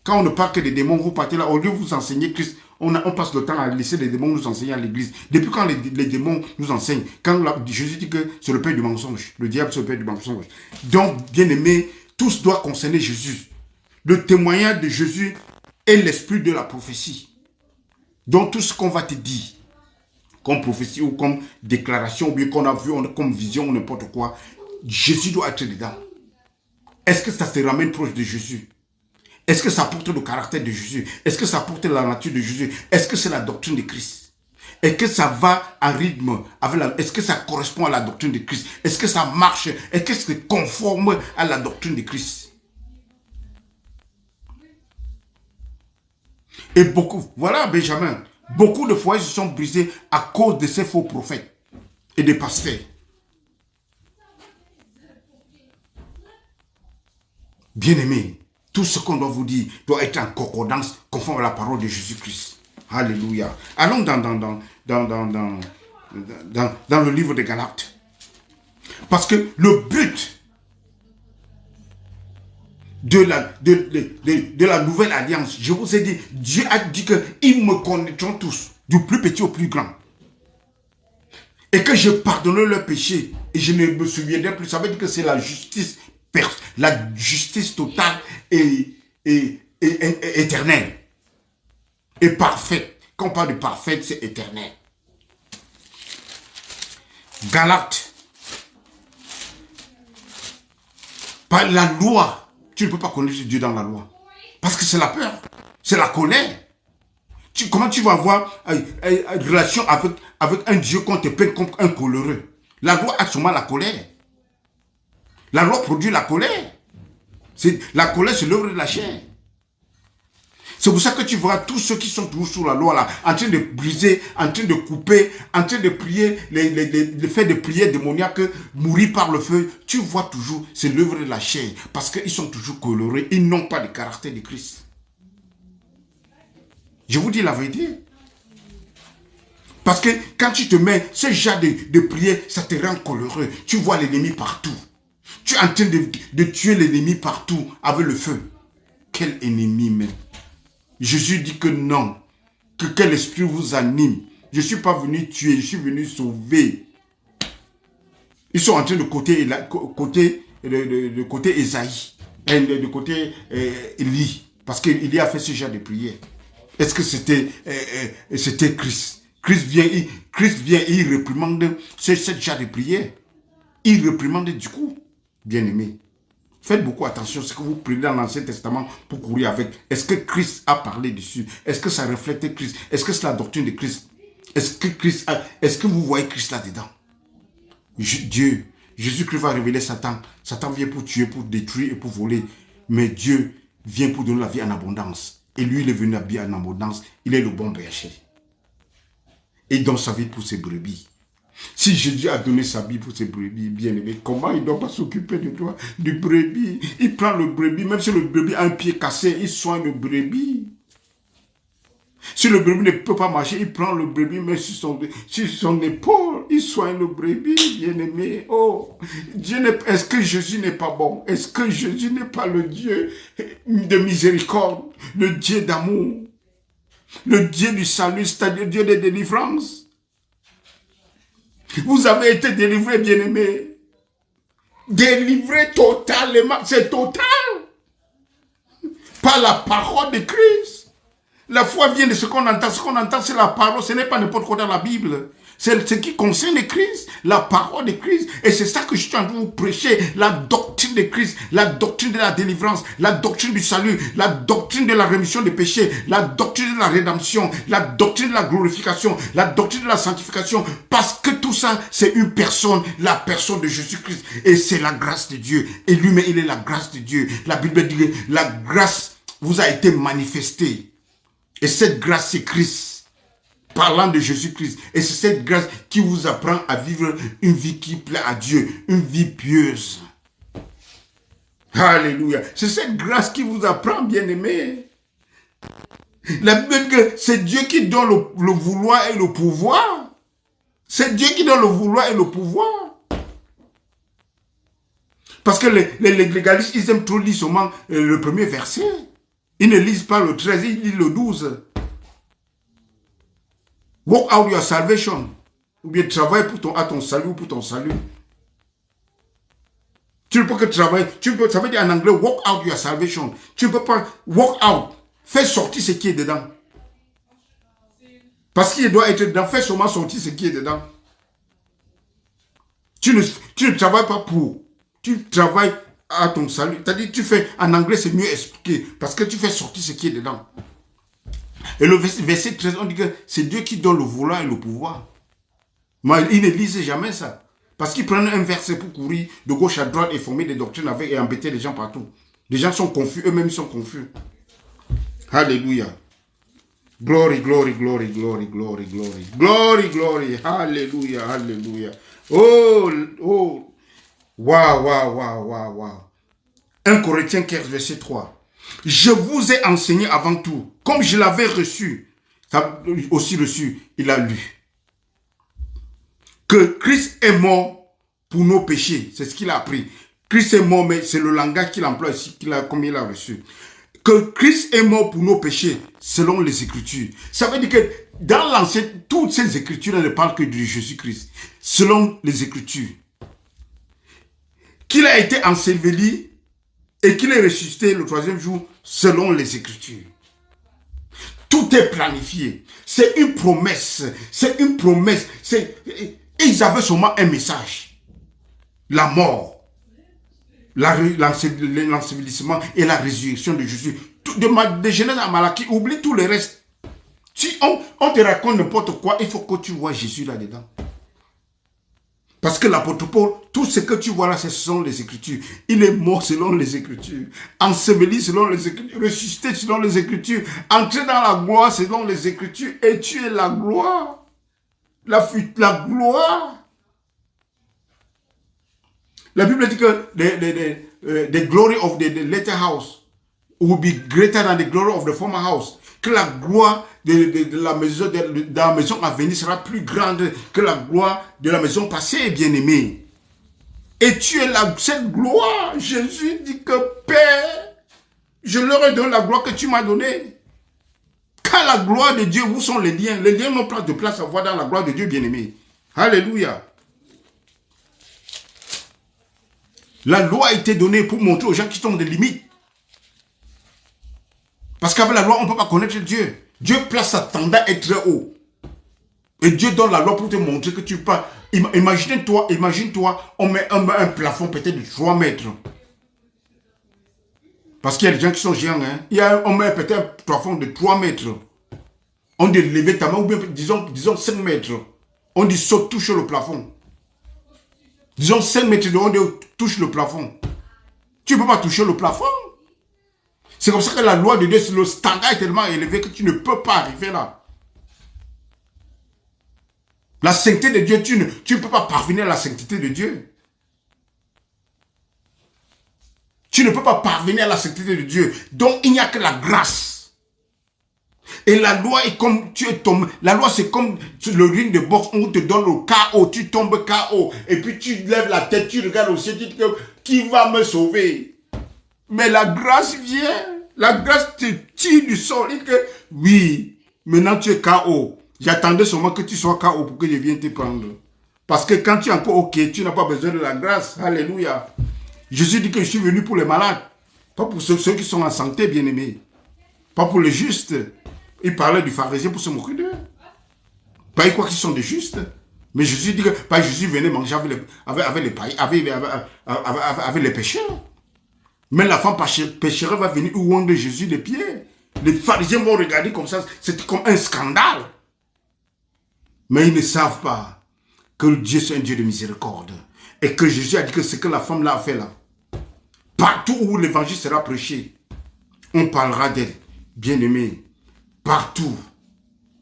Quand on ne parle que des démons, vous partez là, au lieu de vous enseigner Christ, on passe le temps à laisser les démons nous enseigner à l'église. Depuis quand les démons nous enseignent? Quand Jésus dit que c'est le père du mensonge, le diable c'est le père du mensonge. Donc, bien aimé, tout doit concerner Jésus. Le témoignage de Jésus est l'esprit de la prophétie. Donc, tout ce qu'on va te dire, comme prophétie ou comme déclaration, ou bien qu'on a vu comme vision ou n'importe quoi, Jésus doit être dedans. Est-ce que ça se ramène proche de Jésus? Est-ce que ça porte le caractère de Jésus? Est-ce que ça porte la nature de Jésus? Est-ce que c'est la doctrine de Christ? Est-ce que ça va en rythme avec est-ce que ça correspond à la doctrine de Christ? Est-ce que ça marche? Est-ce que c'est conforme à la doctrine de Christ? Et voilà Benjamin, beaucoup de foyers se sont brisés à cause de ces faux prophètes et des pasteurs. Bien-aimés, tout ce qu'on doit vous dire doit être en concordance conforme à la parole de Jésus-Christ. Alléluia. Allons dans le livre des Galates. Parce que le but de la nouvelle alliance, je vous ai dit, Dieu a dit qu'ils me connaîtront tous, du plus petit au plus grand. Et que je pardonnerai leurs péchés et je ne me souviendrai plus. Ça veut dire que c'est la justice totale et éternelle. Et parfaite. Quand on parle de parfaite, c'est éternel. Galates. Par la loi, tu ne peux pas connaître Dieu dans la loi. Parce que c'est la peur, c'est la colère. Comment tu vas avoir une relation avec un Dieu qu'on te peint comme un coléreux? La loi a sûrement la colère. La loi produit la colère. La colère, c'est l'œuvre de la chair. C'est pour ça que tu vois tous ceux qui sont toujours sous la loi là, en train de briser, en train de couper, en train de prier, les faits de prière démoniaque, mourir par le feu. Tu vois toujours, c'est l'œuvre de la chair. Parce qu'ils sont toujours colorés, ils n'ont pas le caractère de Christ. Je vous dis la vérité. Parce que quand tu te mets ce genre de prière, ça te rend coloreux. Tu vois l'ennemi partout. Tu es en train de tuer l'ennemi partout avec le feu. Quel ennemi même. Jésus dit que non. Que quel esprit vous anime. Je ne suis pas venu tuer, je suis venu sauver. Ils sont en train de côté Esaïe. De côté Élie. Parce qu'Élie a fait ce genre de prière. Est-ce que c'était Christ? Christ vient et il réprimande ce genre de prière. Il réprimande du coup. Bien-aimé, faites beaucoup attention à ce que vous priez dans l'Ancien Testament pour courir avec. Est-ce que Christ a parlé dessus? Est-ce que ça reflète Christ? Est-ce que c'est la doctrine de Christ? Est-ce que vous voyez Christ là-dedans? Jésus-Christ va révéler Satan. Satan vient pour tuer, pour détruire et pour voler. Mais Dieu vient pour donner la vie en abondance. Et lui, il est venu à vie en abondance. Il est le bon berger. Et il donne sa vie pour ses brebis. Si Jésus a donné sa vie pour ses brebis, bien aimé, comment il ne doit pas s'occuper de toi, du brebis? Il prend le brebis, même si le brebis a un pied cassé, il soigne le brebis. Si le brebis ne peut pas marcher, il prend le brebis, mais sur son épaule, il soigne le brebis, bien aimé. Oh, est-ce que Jésus n'est pas bon? Est-ce que Jésus n'est pas le Dieu de miséricorde, le Dieu d'amour, le Dieu du salut, c'est-à-dire le Dieu de délivrance? Vous avez été délivré, bien-aimé. Délivré totalement. C'est total. Par la parole de Christ. La foi vient de ce qu'on entend. Ce qu'on entend, c'est la parole. Ce n'est pas n'importe quoi dans la Bible. C'est ce qui concerne Christ. La parole de Christ. Et c'est ça que je suis en train de vous prêcher. La doctrine de Christ. La doctrine de la délivrance. La doctrine du salut. La doctrine de la rémission des péchés. La doctrine de la rédemption. La doctrine de la glorification. La doctrine de la sanctification. Parce que tout ça, c'est une personne. La personne de Jésus-Christ. Et c'est la grâce de Dieu. Et lui-même, il est la grâce de Dieu. La Bible dit que la grâce vous a été manifestée. Et cette grâce, c'est Christ. Parlant de Jésus-Christ. Et c'est cette grâce qui vous apprend à vivre une vie qui plaît à Dieu. Une vie pieuse. Alléluia. C'est cette grâce qui vous apprend, bien-aimé. La Bible dit que c'est Dieu qui donne le vouloir et le pouvoir. C'est Dieu qui donne le vouloir et le pouvoir. Parce que les légalistes, ils aiment trop lire seulement le premier verset. Ils ne lisent pas le 13, ils lisent le 12. Walk out your salvation. Ou bien travaille à ton salut ou pour ton salut. Tu ne peux que travailler. Ça veut dire en anglais, walk out your salvation. Tu ne peux pas walk out. Fais sortir ce qui est dedans. Parce qu'il doit être dedans. Fais seulement sortir ce qui est dedans. Tu ne travailles pas pour. Tu travailles à ton salut. C'est-à-dire, tu fais, en anglais, c'est mieux expliqué. Parce que tu fais sortir ce qui est dedans. Et le verset 13, on dit que c'est Dieu qui donne le vouloir et le pouvoir. Mais ils ne lisent jamais ça. Parce qu'ils prennent un verset pour courir de gauche à droite et former des doctrines avec et embêter les gens partout. Les gens sont confus, eux-mêmes sont confus. Alléluia. Glory, glory, glory, glory, glory, glory. Glory, glory. Alléluia, alléluia. Oh, oh. Waouh, waouh, waouh, waouh, waouh. 1 Corinthiens 15, verset 3. Je vous ai enseigné avant tout, comme je l'avais reçu, aussi reçu, il a lu, que Christ est mort pour nos péchés. C'est ce qu'il a appris. Christ est mort, mais c'est le langage qu'il emploie ici, comme il a reçu. Que Christ est mort pour nos péchés, selon les Écritures. Ça veut dire que dans l'Ancien, toutes ces Écritures ne parlent que de Jésus-Christ, selon les Écritures. Qu'il a été enseveli et qu'il est ressuscité le 3e jour, selon les Écritures. Tout est planifié. C'est une promesse. C'est une promesse. Ils avaient seulement un message. La mort. L'ensevelissement et la résurrection de Jésus. De Genèse à Malachie, oublie tout le reste. On te raconte n'importe quoi, il faut que tu vois Jésus là-dedans. Parce que l'apôtre Paul, tout ce que tu vois là, ce sont les Écritures. Il est mort selon les Écritures, enseveli selon les Écritures, ressuscité selon les Écritures, entré dans la gloire selon les Écritures, et tu es la gloire. La gloire. La Bible dit que the glory of the latter house will be greater than the glory of the former house. Que la gloire de la maison à venir sera plus grande que la gloire de la maison passée, bien-aimé. Et tu es cette gloire. Jésus dit que Père, je leur donne la gloire que tu m'as donnée. Car la gloire de Dieu, où sont les liens? Les liens n'ont pas de place à voir dans la gloire de Dieu, bien-aimé. Alléluia. La loi a été donnée pour montrer aux gens qui sont des limites. Parce qu'avec la loi, on ne peut pas connaître Dieu. Dieu place sa standard est très haut. Et Dieu donne la loi pour te montrer que tu peux pas. Imagine-toi, on met un plafond peut-être de 3 mètres. Parce qu'il y a des gens qui sont géants. Hein? On met peut-être un plafond de 3 mètres. On dit lever ta main, ou bien disons 5 mètres. On dit saute, touche le plafond. Disons 5 mètres de haut, on touche le plafond. Tu ne peux pas toucher le plafond. C'est comme ça que la loi de Dieu, le standard est tellement élevé que tu ne peux pas arriver là. La sainteté de Dieu, tu ne peux pas parvenir à la sainteté de Dieu. Tu ne peux pas parvenir à la sainteté de Dieu. Donc il n'y a que la grâce. Et la loi est comme tu es tombé. La loi c'est comme le ring de boxe où on te donne le KO. Tu tombes KO. Et puis tu lèves la tête, tu regardes au ciel, tu te dis qui va me sauver? Mais la grâce vient. La grâce te tire du sol. Il dit que oui, maintenant tu es KO. J'attendais seulement que tu sois KO pour que je vienne te prendre. Parce que quand tu es encore OK, tu n'as pas besoin de la grâce. Alléluia. Jésus dit que je suis venu pour les malades. Pas pour ceux qui sont en santé, bien-aimés. Pas pour les justes. Il parlait du pharisien pour se moquer d'eux. Pas quoi qu'ils sont des justes. Mais Jésus dit que pas Jésus venait manger avec les pécheurs. Mais la femme pécheresse va venir où on de Jésus des pieds. Les pharisiens vont regarder comme ça. C'est comme un scandale. Mais ils ne savent pas que Dieu c'est un Dieu de miséricorde. Et que Jésus a dit que ce que la femme là a fait là. Partout où l'évangile sera prêché, on parlera d'elle. Bien-aimé, partout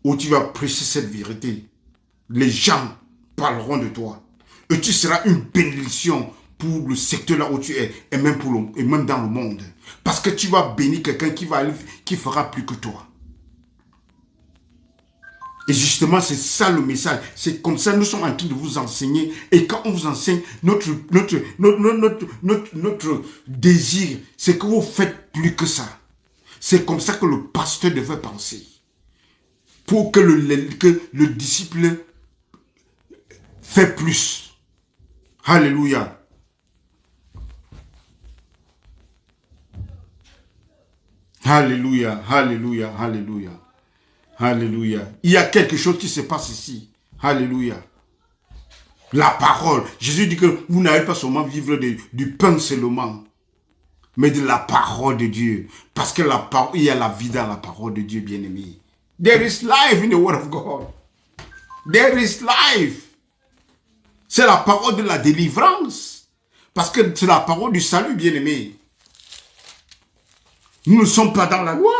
où tu vas prêcher cette vérité, les gens parleront de toi. Et tu seras une bénédiction pour le secteur là où tu es et même dans le monde. Parce que tu vas bénir quelqu'un qui fera plus que toi. Et justement, c'est ça le message. C'est comme ça nous sommes en train de vous enseigner. Et quand on vous enseigne, notre désir, c'est que vous faites plus que ça. C'est comme ça que le pasteur devait penser. Pour que le disciple fait plus. Alléluia. Alléluia, alléluia, alléluia. Alléluia. Il y a quelque chose qui se passe ici. Alléluia. La parole. Jésus dit que vous n'allez pas seulement vivre du pain seulement, mais de la parole de Dieu. Parce que il y a la vie dans la parole de Dieu, bien-aimé. There is life in the word of God. There is life. C'est la parole de la délivrance. Parce que c'est la parole du salut, bien-aimé. Nous ne sommes pas dans la loi.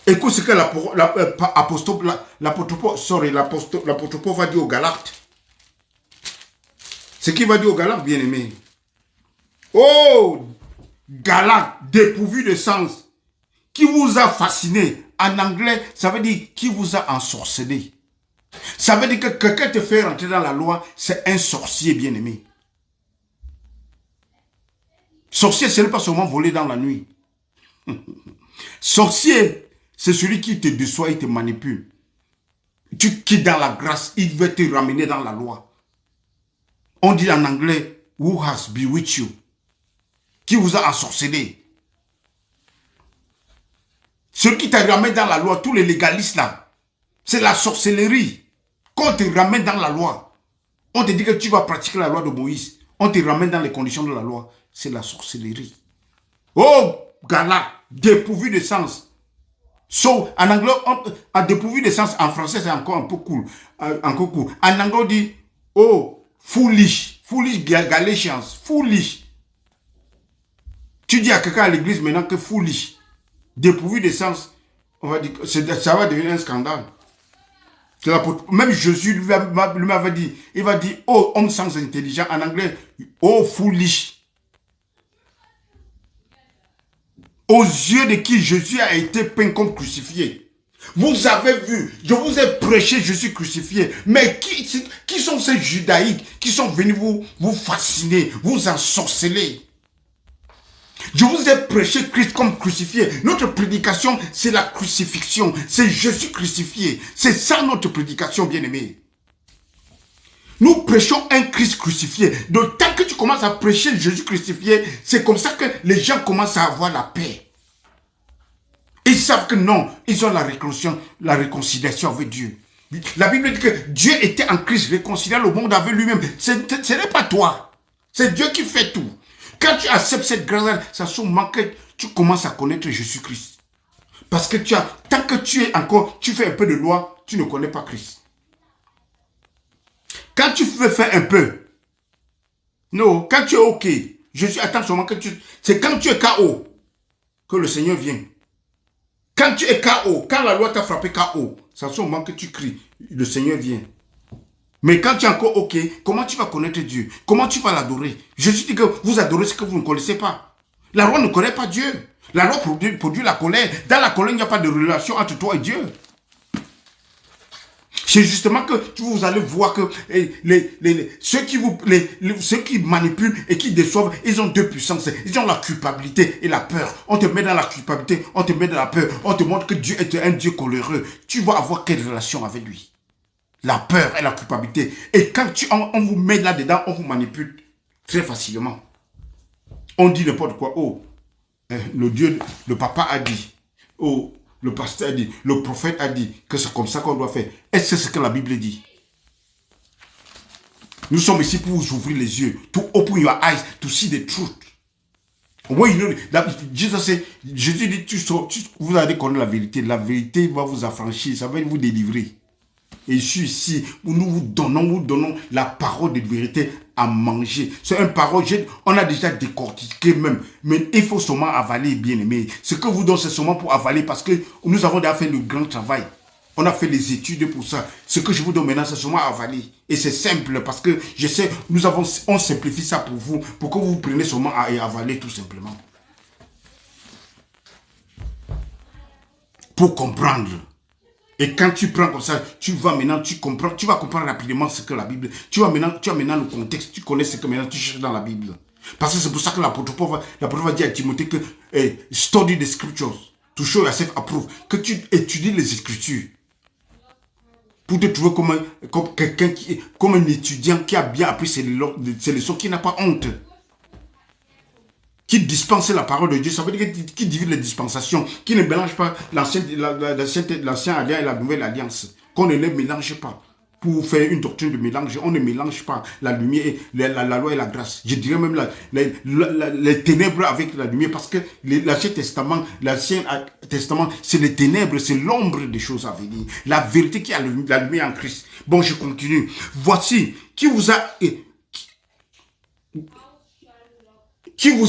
Écoute ce que l'apôtre Paul va dire aux Galates. Ce qu'il va dire aux Galates, bien-aimés. Oh, Galates, dépourvu de sens. Qui vous a fasciné? En anglais, ça veut dire qui vous a ensorcelé. Ça veut dire que quelqu'un te fait rentrer dans la loi, c'est un sorcier, bien-aimé. Sorcier, ce n'est pas seulement voler dans la nuit. Sorcier, c'est celui qui te déçoit, il te manipule. Tu quittes dans la grâce, il veut te ramener dans la loi. On dit en anglais, who has bewitched you? Qui vous a ensorcelé? Celui qui te ramène dans la loi, tous les légalistes là, c'est la sorcellerie. Quand on te ramène dans la loi, on te dit que tu vas pratiquer la loi de Moïse. On te ramène dans les conditions de la loi. C'est la sorcellerie. Oh, Galates, dépourvu de sens. So, en anglais, en dépourvu de sens, en français, c'est encore un peu cool. Encore cool. En anglais, on dit, oh, foolish. Foolish Galatians. Foolish. Tu dis à quelqu'un à l'église maintenant que foolish. Dépourvu de sens, on va dire que ça va devenir un scandale. Même Jésus lui m'avait dit, il va dire, oh, homme sans intelligence, en anglais, oh, foolish. Aux yeux de qui Jésus a été peint comme crucifié. Vous avez vu, je vous ai prêché Jésus crucifié, mais qui sont ces judaïques qui sont venus vous fasciner, vous ensorceler? Je vous ai prêché Christ comme crucifié. Notre prédication, c'est la crucifixion. C'est Jésus crucifié. C'est ça notre prédication, bien-aimé. Nous prêchons un Christ crucifié. Donc, tant que tu commences à prêcher Jésus crucifié, c'est comme ça que les gens commencent à avoir la paix. Ils savent que non, ils ont la réconciliation avec Dieu. La Bible dit que Dieu était en Christ, réconciliant le monde avec lui-même. Ce n'est pas toi. C'est Dieu qui fait tout. Quand tu acceptes cette grâce, ça sûrement que tu commences à connaître Jésus-Christ. Parce que tant que tu fais un peu de loi, tu ne connais pas Christ. Quand tu veux faire un peu, non, quand tu es OK, Jésus attend seulement que c'est quand tu es KO que le Seigneur vient. Quand tu es KO, quand la loi t'a frappé KO, ça sûrement que tu cries, le Seigneur vient. Mais quand tu es encore OK, comment tu vas connaître Dieu? Comment tu vas l'adorer? Jésus dit que vous adorez ce que vous ne connaissez pas. La loi ne connaît pas Dieu. La loi produit la colère. Dans la colère, il n'y a pas de relation entre toi et Dieu. C'est justement que vous allez voir que ceux qui manipulent et qui déçoivent, ils ont deux puissances. Ils ont la culpabilité et la peur. On te met dans la culpabilité, on te met dans la peur. On te montre que Dieu est un Dieu coléreux. Tu vas avoir quelle relation avec lui? La peur et la culpabilité. Et quand on vous met là-dedans, on vous manipule très facilement. On dit n'importe quoi. Oh, le papa a dit. Oh, le pasteur a dit. Le prophète a dit que c'est comme ça qu'on doit faire. Est-ce que c'est ce que la Bible dit? Nous sommes ici pour vous ouvrir les yeux. To open your eyes to see the truth. Jésus dit, vous allez connaître la vérité. La vérité va vous affranchir. Ça va vous délivrer. Et je suis ici où nous vous donnons la parole de vérité à manger. C'est une parole, on a déjà décortiqué même. Mais il faut seulement avaler, bien aimé. Ce que vous donnez, c'est seulement pour avaler parce que nous avons déjà fait le grand travail. On a fait les études pour ça. Ce que je vous donne maintenant, c'est seulement avaler. Et c'est simple parce que je sais, on simplifie ça pour vous, pour que vous preniez seulement à avaler tout simplement. Pour comprendre. Et quand tu prends comme ça, tu vas comprendre rapidement ce que la Bible. Tu as maintenant le contexte, tu connais ce que maintenant tu cherches dans la Bible. Parce que c'est pour ça que l'apôtre Paul va dire à Timothée que study the scriptures, to show yourself approved, que tu étudies les Écritures. Pour te trouver comme un étudiant qui a bien appris ses leçons, qui n'a pas honte. Qui dispense la parole de Dieu, ça veut dire qui divise les dispensations, qui ne mélange pas l'ancien alliance et la nouvelle alliance, qu'on ne les mélange pas. Pour faire une doctrine de mélange, on ne mélange pas la lumière, la loi et la grâce. Je dirais même les ténèbres avec la lumière, parce que l'Ancien Testament, c'est les ténèbres, c'est l'ombre des choses à venir. La vérité qui a la lumière en Christ. Bon, je continue. Voici qui vous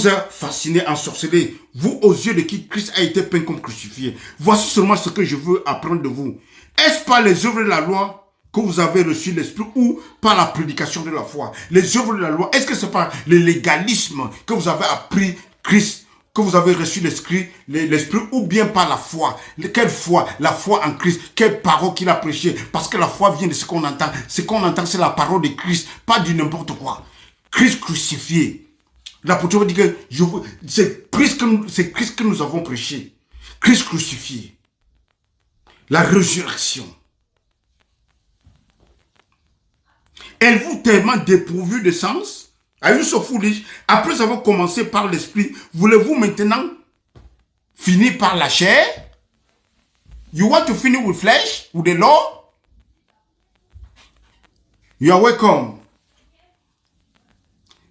a fasciné, ensorcelé, vous aux yeux de qui Christ a été peint comme crucifié. Voici seulement ce que je veux apprendre de vous. Est-ce par les œuvres de la loi que vous avez reçu l'Esprit ou par la prédication de la foi? Les œuvres de la loi, est-ce que c'est par le légalisme que vous avez appris Christ, que vous avez reçu l'Esprit ou bien par la foi? Quelle foi? La foi en Christ. Quelle parole qu'il a prêchée? Parce que la foi vient de ce qu'on entend. Ce qu'on entend, c'est la parole de Christ, pas du n'importe quoi. Christ crucifié. L'apôtre dit que c'est Christ que nous avons prêché. Christ crucifié. La résurrection. Êtes-vous tellement dépourvu de sens? Are you so foolish? Après avoir commencé par l'esprit, voulez-vous maintenant finir par la chair? You want to finish with flesh? With the law? You are welcome.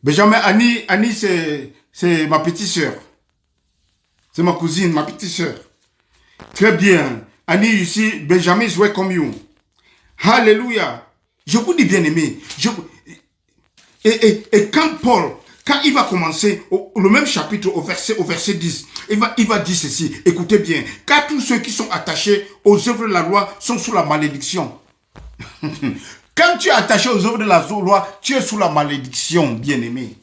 Benjamin, Annie c'est ma petite sœur. C'est ma cousine, ma petite sœur. Très bien. Annie ici, Benjamin is welcome you. Alléluia. Je vous dis bien aimé. Et quand Paul, quand il va commencer le même chapitre au verset 10, il va dire ceci. Écoutez bien. Car tous ceux qui sont attachés aux œuvres de la loi sont sous la malédiction. Quand tu es attaché aux œuvres de la loi, tu es sous la malédiction, bien aimé.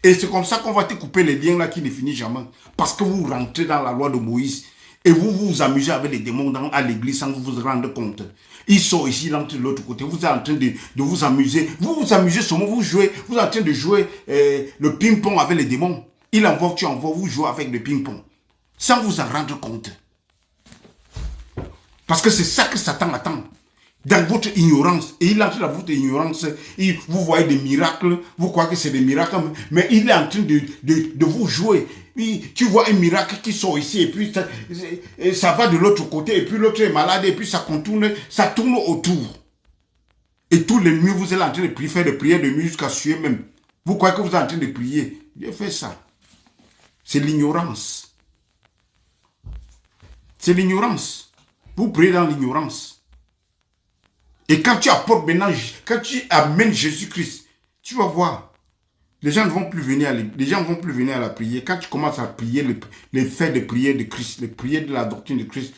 Et c'est comme ça qu'on va te couper les liens là qui ne finissent jamais. Parce que vous rentrez dans la loi de Moïse et vous vous amusez avec les démons à l'église sans vous rendre compte. Ils sont ici, ils rentrent de l'autre côté. Vous êtes en train de vous amuser. Vous vous amusez seulement, vous êtes en train de jouer le ping-pong avec les démons. Il envoie, tu envoies, vous jouez avec le ping-pong. Sans vous en rendre compte. Parce que c'est ça que Satan attend. Dans votre ignorance, et il entre dans votre ignorance, vous voyez des miracles, vous croyez que c'est des miracles, mais il est en train de vous jouer. Tu vois un miracle qui sort ici, et puis ça va de l'autre côté, et puis l'autre est malade, et puis ça contourne, ça tourne autour. Et tous les nuits, vous êtes en train de prier, faire des prières de nuit jusqu'à suer même. Vous croyez que vous êtes en train de prier. Dieu fait ça. C'est l'ignorance. C'est l'ignorance. Vous priez dans l'ignorance. Et quand tu apportes maintenant, quand tu amènes Jésus-Christ, tu vas voir, les gens ne vont plus venir à la prière. Quand tu commences à prier les faits de prière de Christ, les prières de la doctrine de Christ,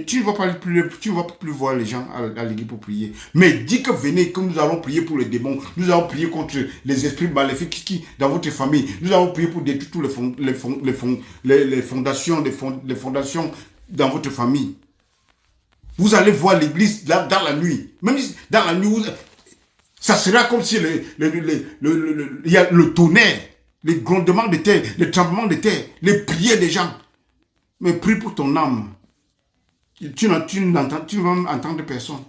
tu ne vas plus voir les gens à l'église pour prier. Mais dis que venez, que nous allons prier pour les démons, nous allons prier contre les esprits maléfiques qui dans votre famille, nous allons prier pour détruire toutes les fondations dans votre famille. Vous allez voir l'église dans la nuit. Même dans la nuit, ça sera comme si il y a le tonnerre, les grondements de terre, les tremblements de terre, les prières des gens. Mais prie pour ton âme. Tu ne vas entendre personne.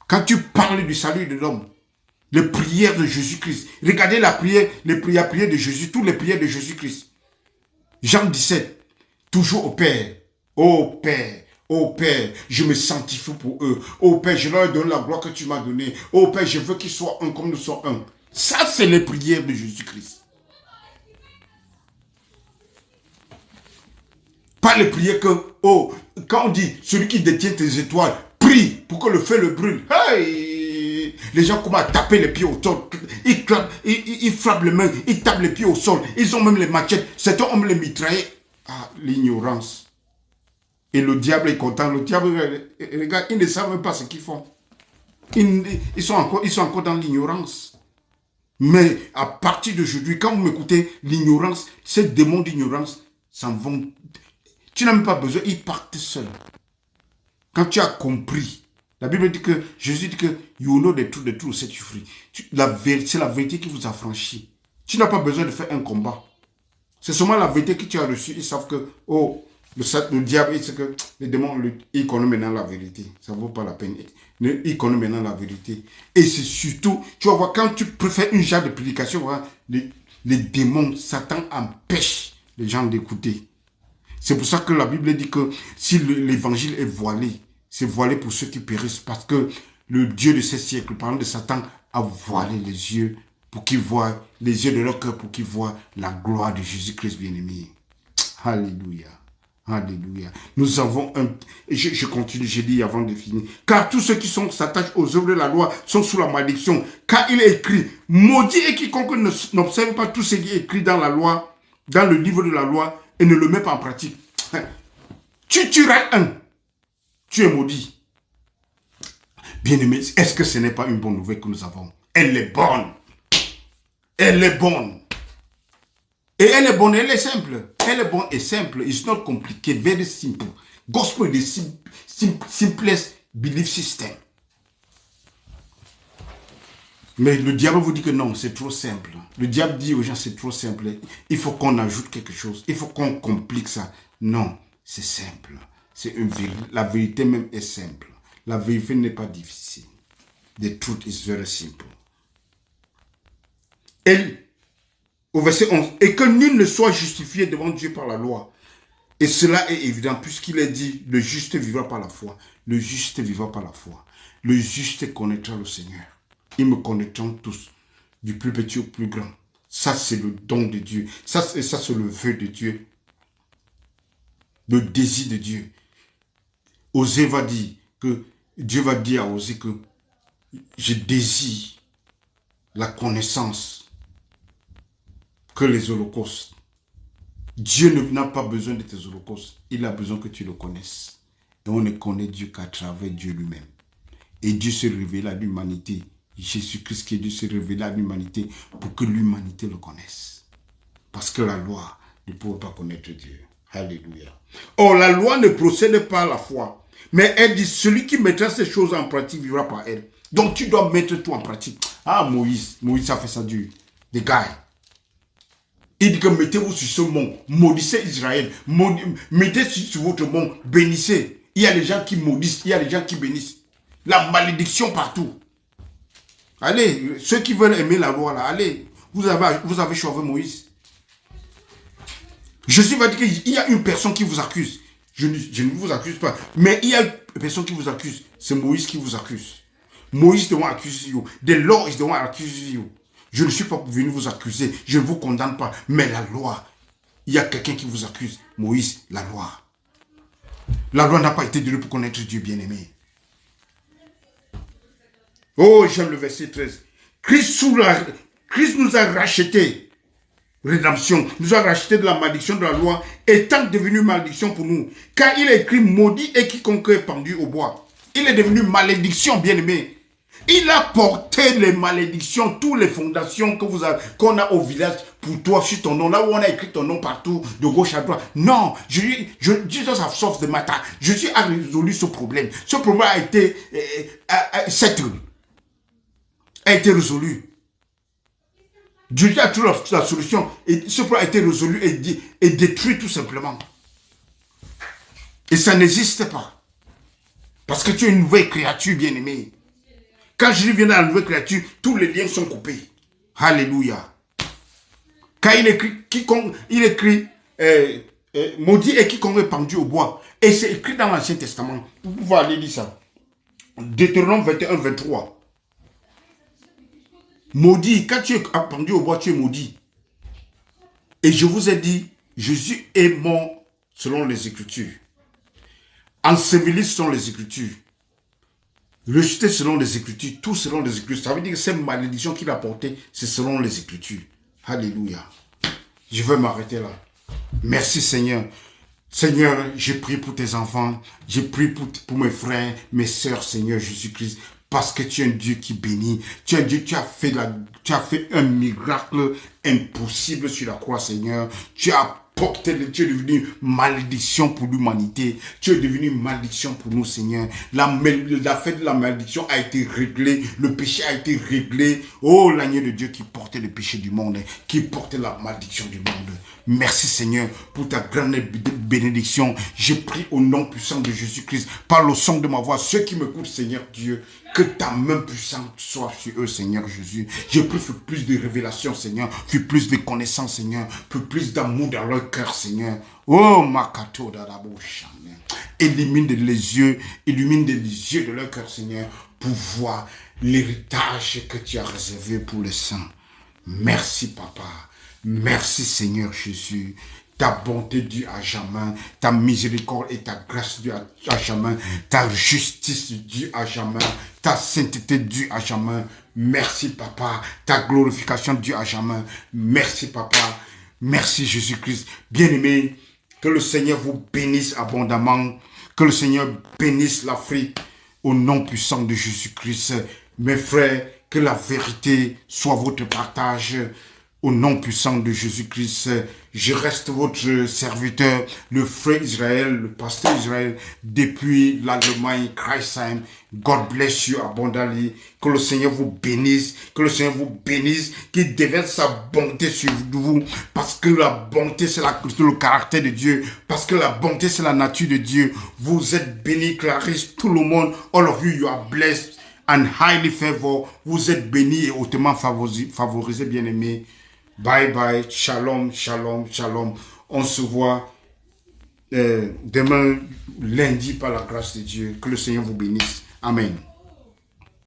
Quand tu parles du salut de l'homme, les prières de Jésus-Christ. Regardez la prière de Jésus, toutes les prières de Jésus-Christ. Jean 17, toujours au Père. Ô Père. Oh Père, je me sanctifie pour eux. Oh Père, je leur donne la gloire que tu m'as donnée. Oh Père, je veux qu'ils soient un comme nous sommes un. Ça, c'est les prières de Jésus-Christ. Pas les prières que, quand on dit, celui qui détient tes étoiles, prie pour que le feu le brûle. Hey! Les gens commencent à taper les pieds au sol. Ils clapent, ils frappent les mains, ils tapent les pieds au sol. Ils ont même les machettes. Certains ont les mitraillés. Ah, l'ignorance. Et le diable est content. Le diable, regarde, ils ne savent même pas ce qu'ils font. Ils sont encore dans l'ignorance. Mais à partir d'aujourd'hui, quand vous m'écoutez, l'ignorance, ces démons d'ignorance s'en vont. Tu n'as même pas besoin, ils partent seuls. Quand tu as compris, la Bible dit que, Jésus dit que, you know the truth set you free. C'est la vérité qui vous a franchi. Tu n'as pas besoin de faire un combat. C'est seulement la vérité que tu as reçue. Ils savent que, le diable, c'est que les démons, ils connaissent maintenant la vérité. Ça ne vaut pas la peine. Ils connaissent maintenant la vérité. Et c'est surtout, tu vas voir, quand tu préfères une genre de prédication, les démons, Satan empêche les gens d'écouter. C'est pour ça que la Bible dit que si l'évangile est voilé, c'est voilé pour ceux qui périssent. Parce que le Dieu de ces siècles, par exemple de Satan, a voilé les yeux pour qu'ils voient, les yeux de leur cœur pour qu'ils voient la gloire de Jésus-Christ bien-aimé. Alléluia. Alléluia. Nous avons un... Je continue, j'ai dit avant de finir. Car tous ceux qui s'attachent aux œuvres de la loi sont sous la malédiction. Car il est écrit, maudit est quiconque n'observe pas tout ce qui est écrit dans la loi, dans le livre de la loi, et ne le met pas en pratique. Tu tueras un. Tu es maudit. Bien-aimé, est-ce que ce n'est pas une bonne nouvelle que nous avons? Elle est bonne. Elle est bonne. Et elle est bonne, elle est simple. Elle est bonne et simple. It's not complicated, very simple. Gospel is the simplest belief system. Mais le diable vous dit que non, c'est trop simple. Le diable dit aux gens, c'est trop simple. Il faut qu'on ajoute quelque chose. Il faut qu'on complique ça. Non, c'est simple. La vérité même est simple. La vérité n'est pas difficile. The truth is very simple. Au verset 11, et que nul ne soit justifié devant Dieu par la loi. Et cela est évident, puisqu'il est dit, le juste vivra par la foi. Le juste vivra par la foi. Le juste connaîtra le Seigneur. Ils me connaîtront tous, du plus petit au plus grand. Ça, c'est le don de Dieu. Ça, c'est le vœu de Dieu. Le désir de Dieu. Osée va dire que Dieu va dire à Osée que je désire la connaissance que les holocaustes. Dieu n'a pas besoin de tes holocaustes. Il a besoin que tu le connaisses. Et on ne connaît Dieu qu'à travers Dieu lui-même. Et Dieu se révèle à l'humanité. Jésus-Christ qui est Dieu se révèle à l'humanité pour que l'humanité le connaisse. Parce que la loi ne pouvait pas connaître Dieu. Alléluia. Or, la loi ne procède pas à la foi. Mais elle dit, celui qui mettra ces choses en pratique vivra par elle. Donc tu dois mettre tout en pratique. Ah, Moïse a fait ça dur. Des gars. Il dit que mettez-vous sur ce mont, maudissez Israël, mettez sur votre mont, bénissez. Il y a des gens qui maudissent, il y a des gens qui bénissent. La malédiction partout. Allez, ceux qui veulent aimer la loi là, allez, vous avez choisi Moïse. Jésus va dire qu'il y a une personne qui vous accuse. Je ne vous accuse pas, mais il y a une personne qui vous accuse. C'est Moïse qui vous accuse. Moïse doit accuser vous. Dès lors, il doit accuser vous. Je ne suis pas venu vous accuser. Je ne vous condamne pas. Mais la loi, il y a quelqu'un qui vous accuse. Moïse, la loi. La loi n'a pas été donnée pour connaître Dieu bien-aimé. Oh, j'aime le verset 13. Christ nous a rachetés. Rédemption. Nous a rachetés de la malédiction de la loi, étant devenu malédiction pour nous. Car il est écrit, maudit est quiconque est pendu au bois. Il est devenu malédiction, bien-aimé. Il a porté les malédictions, toutes les fondations qu'on a au village pour toi sur ton nom. Là où on a écrit ton nom partout, de gauche à droite. Non, Jesus have solved the matter. Jésus a résolu ce problème. Ce problème a été settled. A été résolu. Dieu a trouvé la solution. Et ce problème a été résolu et détruit tout simplement. Et ça n'existe pas. Parce que tu es une nouvelle créature bien-aimée. Quand Jésus vient dans la nouvelle créature, tous les liens sont coupés. Alléluia. Quand il écrit maudit est quiconque est pendu au bois. Et c'est écrit dans l'Ancien Testament. Vous pouvez aller lire ça. Deutéronome 21, 23. Maudit, quand tu es pendu au bois, tu es maudit. Et je vous ai dit, Jésus est mort selon les Écritures. Enseveli selon les Écritures. Rejeté selon les Écritures, tout selon les Écritures. Ça veut dire que cette malédiction qu'il a portée, c'est selon les Écritures. Alléluia. Je vais m'arrêter là. Merci Seigneur. Seigneur, j'ai prié pour tes enfants. J'ai prié pour mes frères, mes sœurs, Seigneur Jésus-Christ. Parce que tu es un Dieu qui bénit. Tu es un Dieu, tu as fait un miracle impossible sur la croix, Seigneur. Tu es devenu malédiction pour l'humanité. Tu es devenu malédiction pour nous, Seigneur. La fête de la malédiction a été réglée. Le péché a été réglé. Oh, l'agneau de Dieu qui portait le péché du monde, qui portait la malédiction du monde. Merci, Seigneur, pour ta grande bénédiction. Je prie au nom puissant de Jésus-Christ, par le son de ma voix, ceux qui m'écoutent, Seigneur Dieu, que ta main puissante soit sur eux, Seigneur Jésus. Je prie pour plus de révélations, Seigneur, pour plus de connaissances, Seigneur, pour plus d'amour dans leur cœur, Seigneur. Oh, Makato Dadabo Chanel. Illumine les yeux de leur cœur, Seigneur, pour voir l'héritage que tu as réservé pour les saints. Merci, Papa. Merci, Seigneur Jésus. Ta bonté dure à jamais, ta miséricorde et ta grâce dure à jamais, ta justice dure à jamais, ta sainteté dure à jamais. Merci, Papa. Ta glorification dure à jamais. Merci, Papa. Merci, Jésus-Christ. Bien-aimé, que le Seigneur vous bénisse abondamment. Que le Seigneur bénisse l'Afrique au nom puissant de Jésus-Christ. Mes frères, que la vérité soit votre partage. Au nom puissant de Jésus-Christ, je reste votre serviteur, le frère Israël, le pasteur Israël, depuis l'Allemagne, Kreisheim. God bless you abondantly. Que le Seigneur vous bénisse, qu'il déverse sa bonté sur vous, parce que la bonté c'est le caractère de Dieu, parce que la bonté c'est la nature de Dieu. Vous êtes bénis, Clarisse, tout le monde, all of you are blessed and highly favored. Vous êtes bénis et hautement favorisés, bien-aimés. Bye bye, shalom, shalom, shalom. On se voit demain, lundi, par la grâce de Dieu. Que le Seigneur vous bénisse. Amen.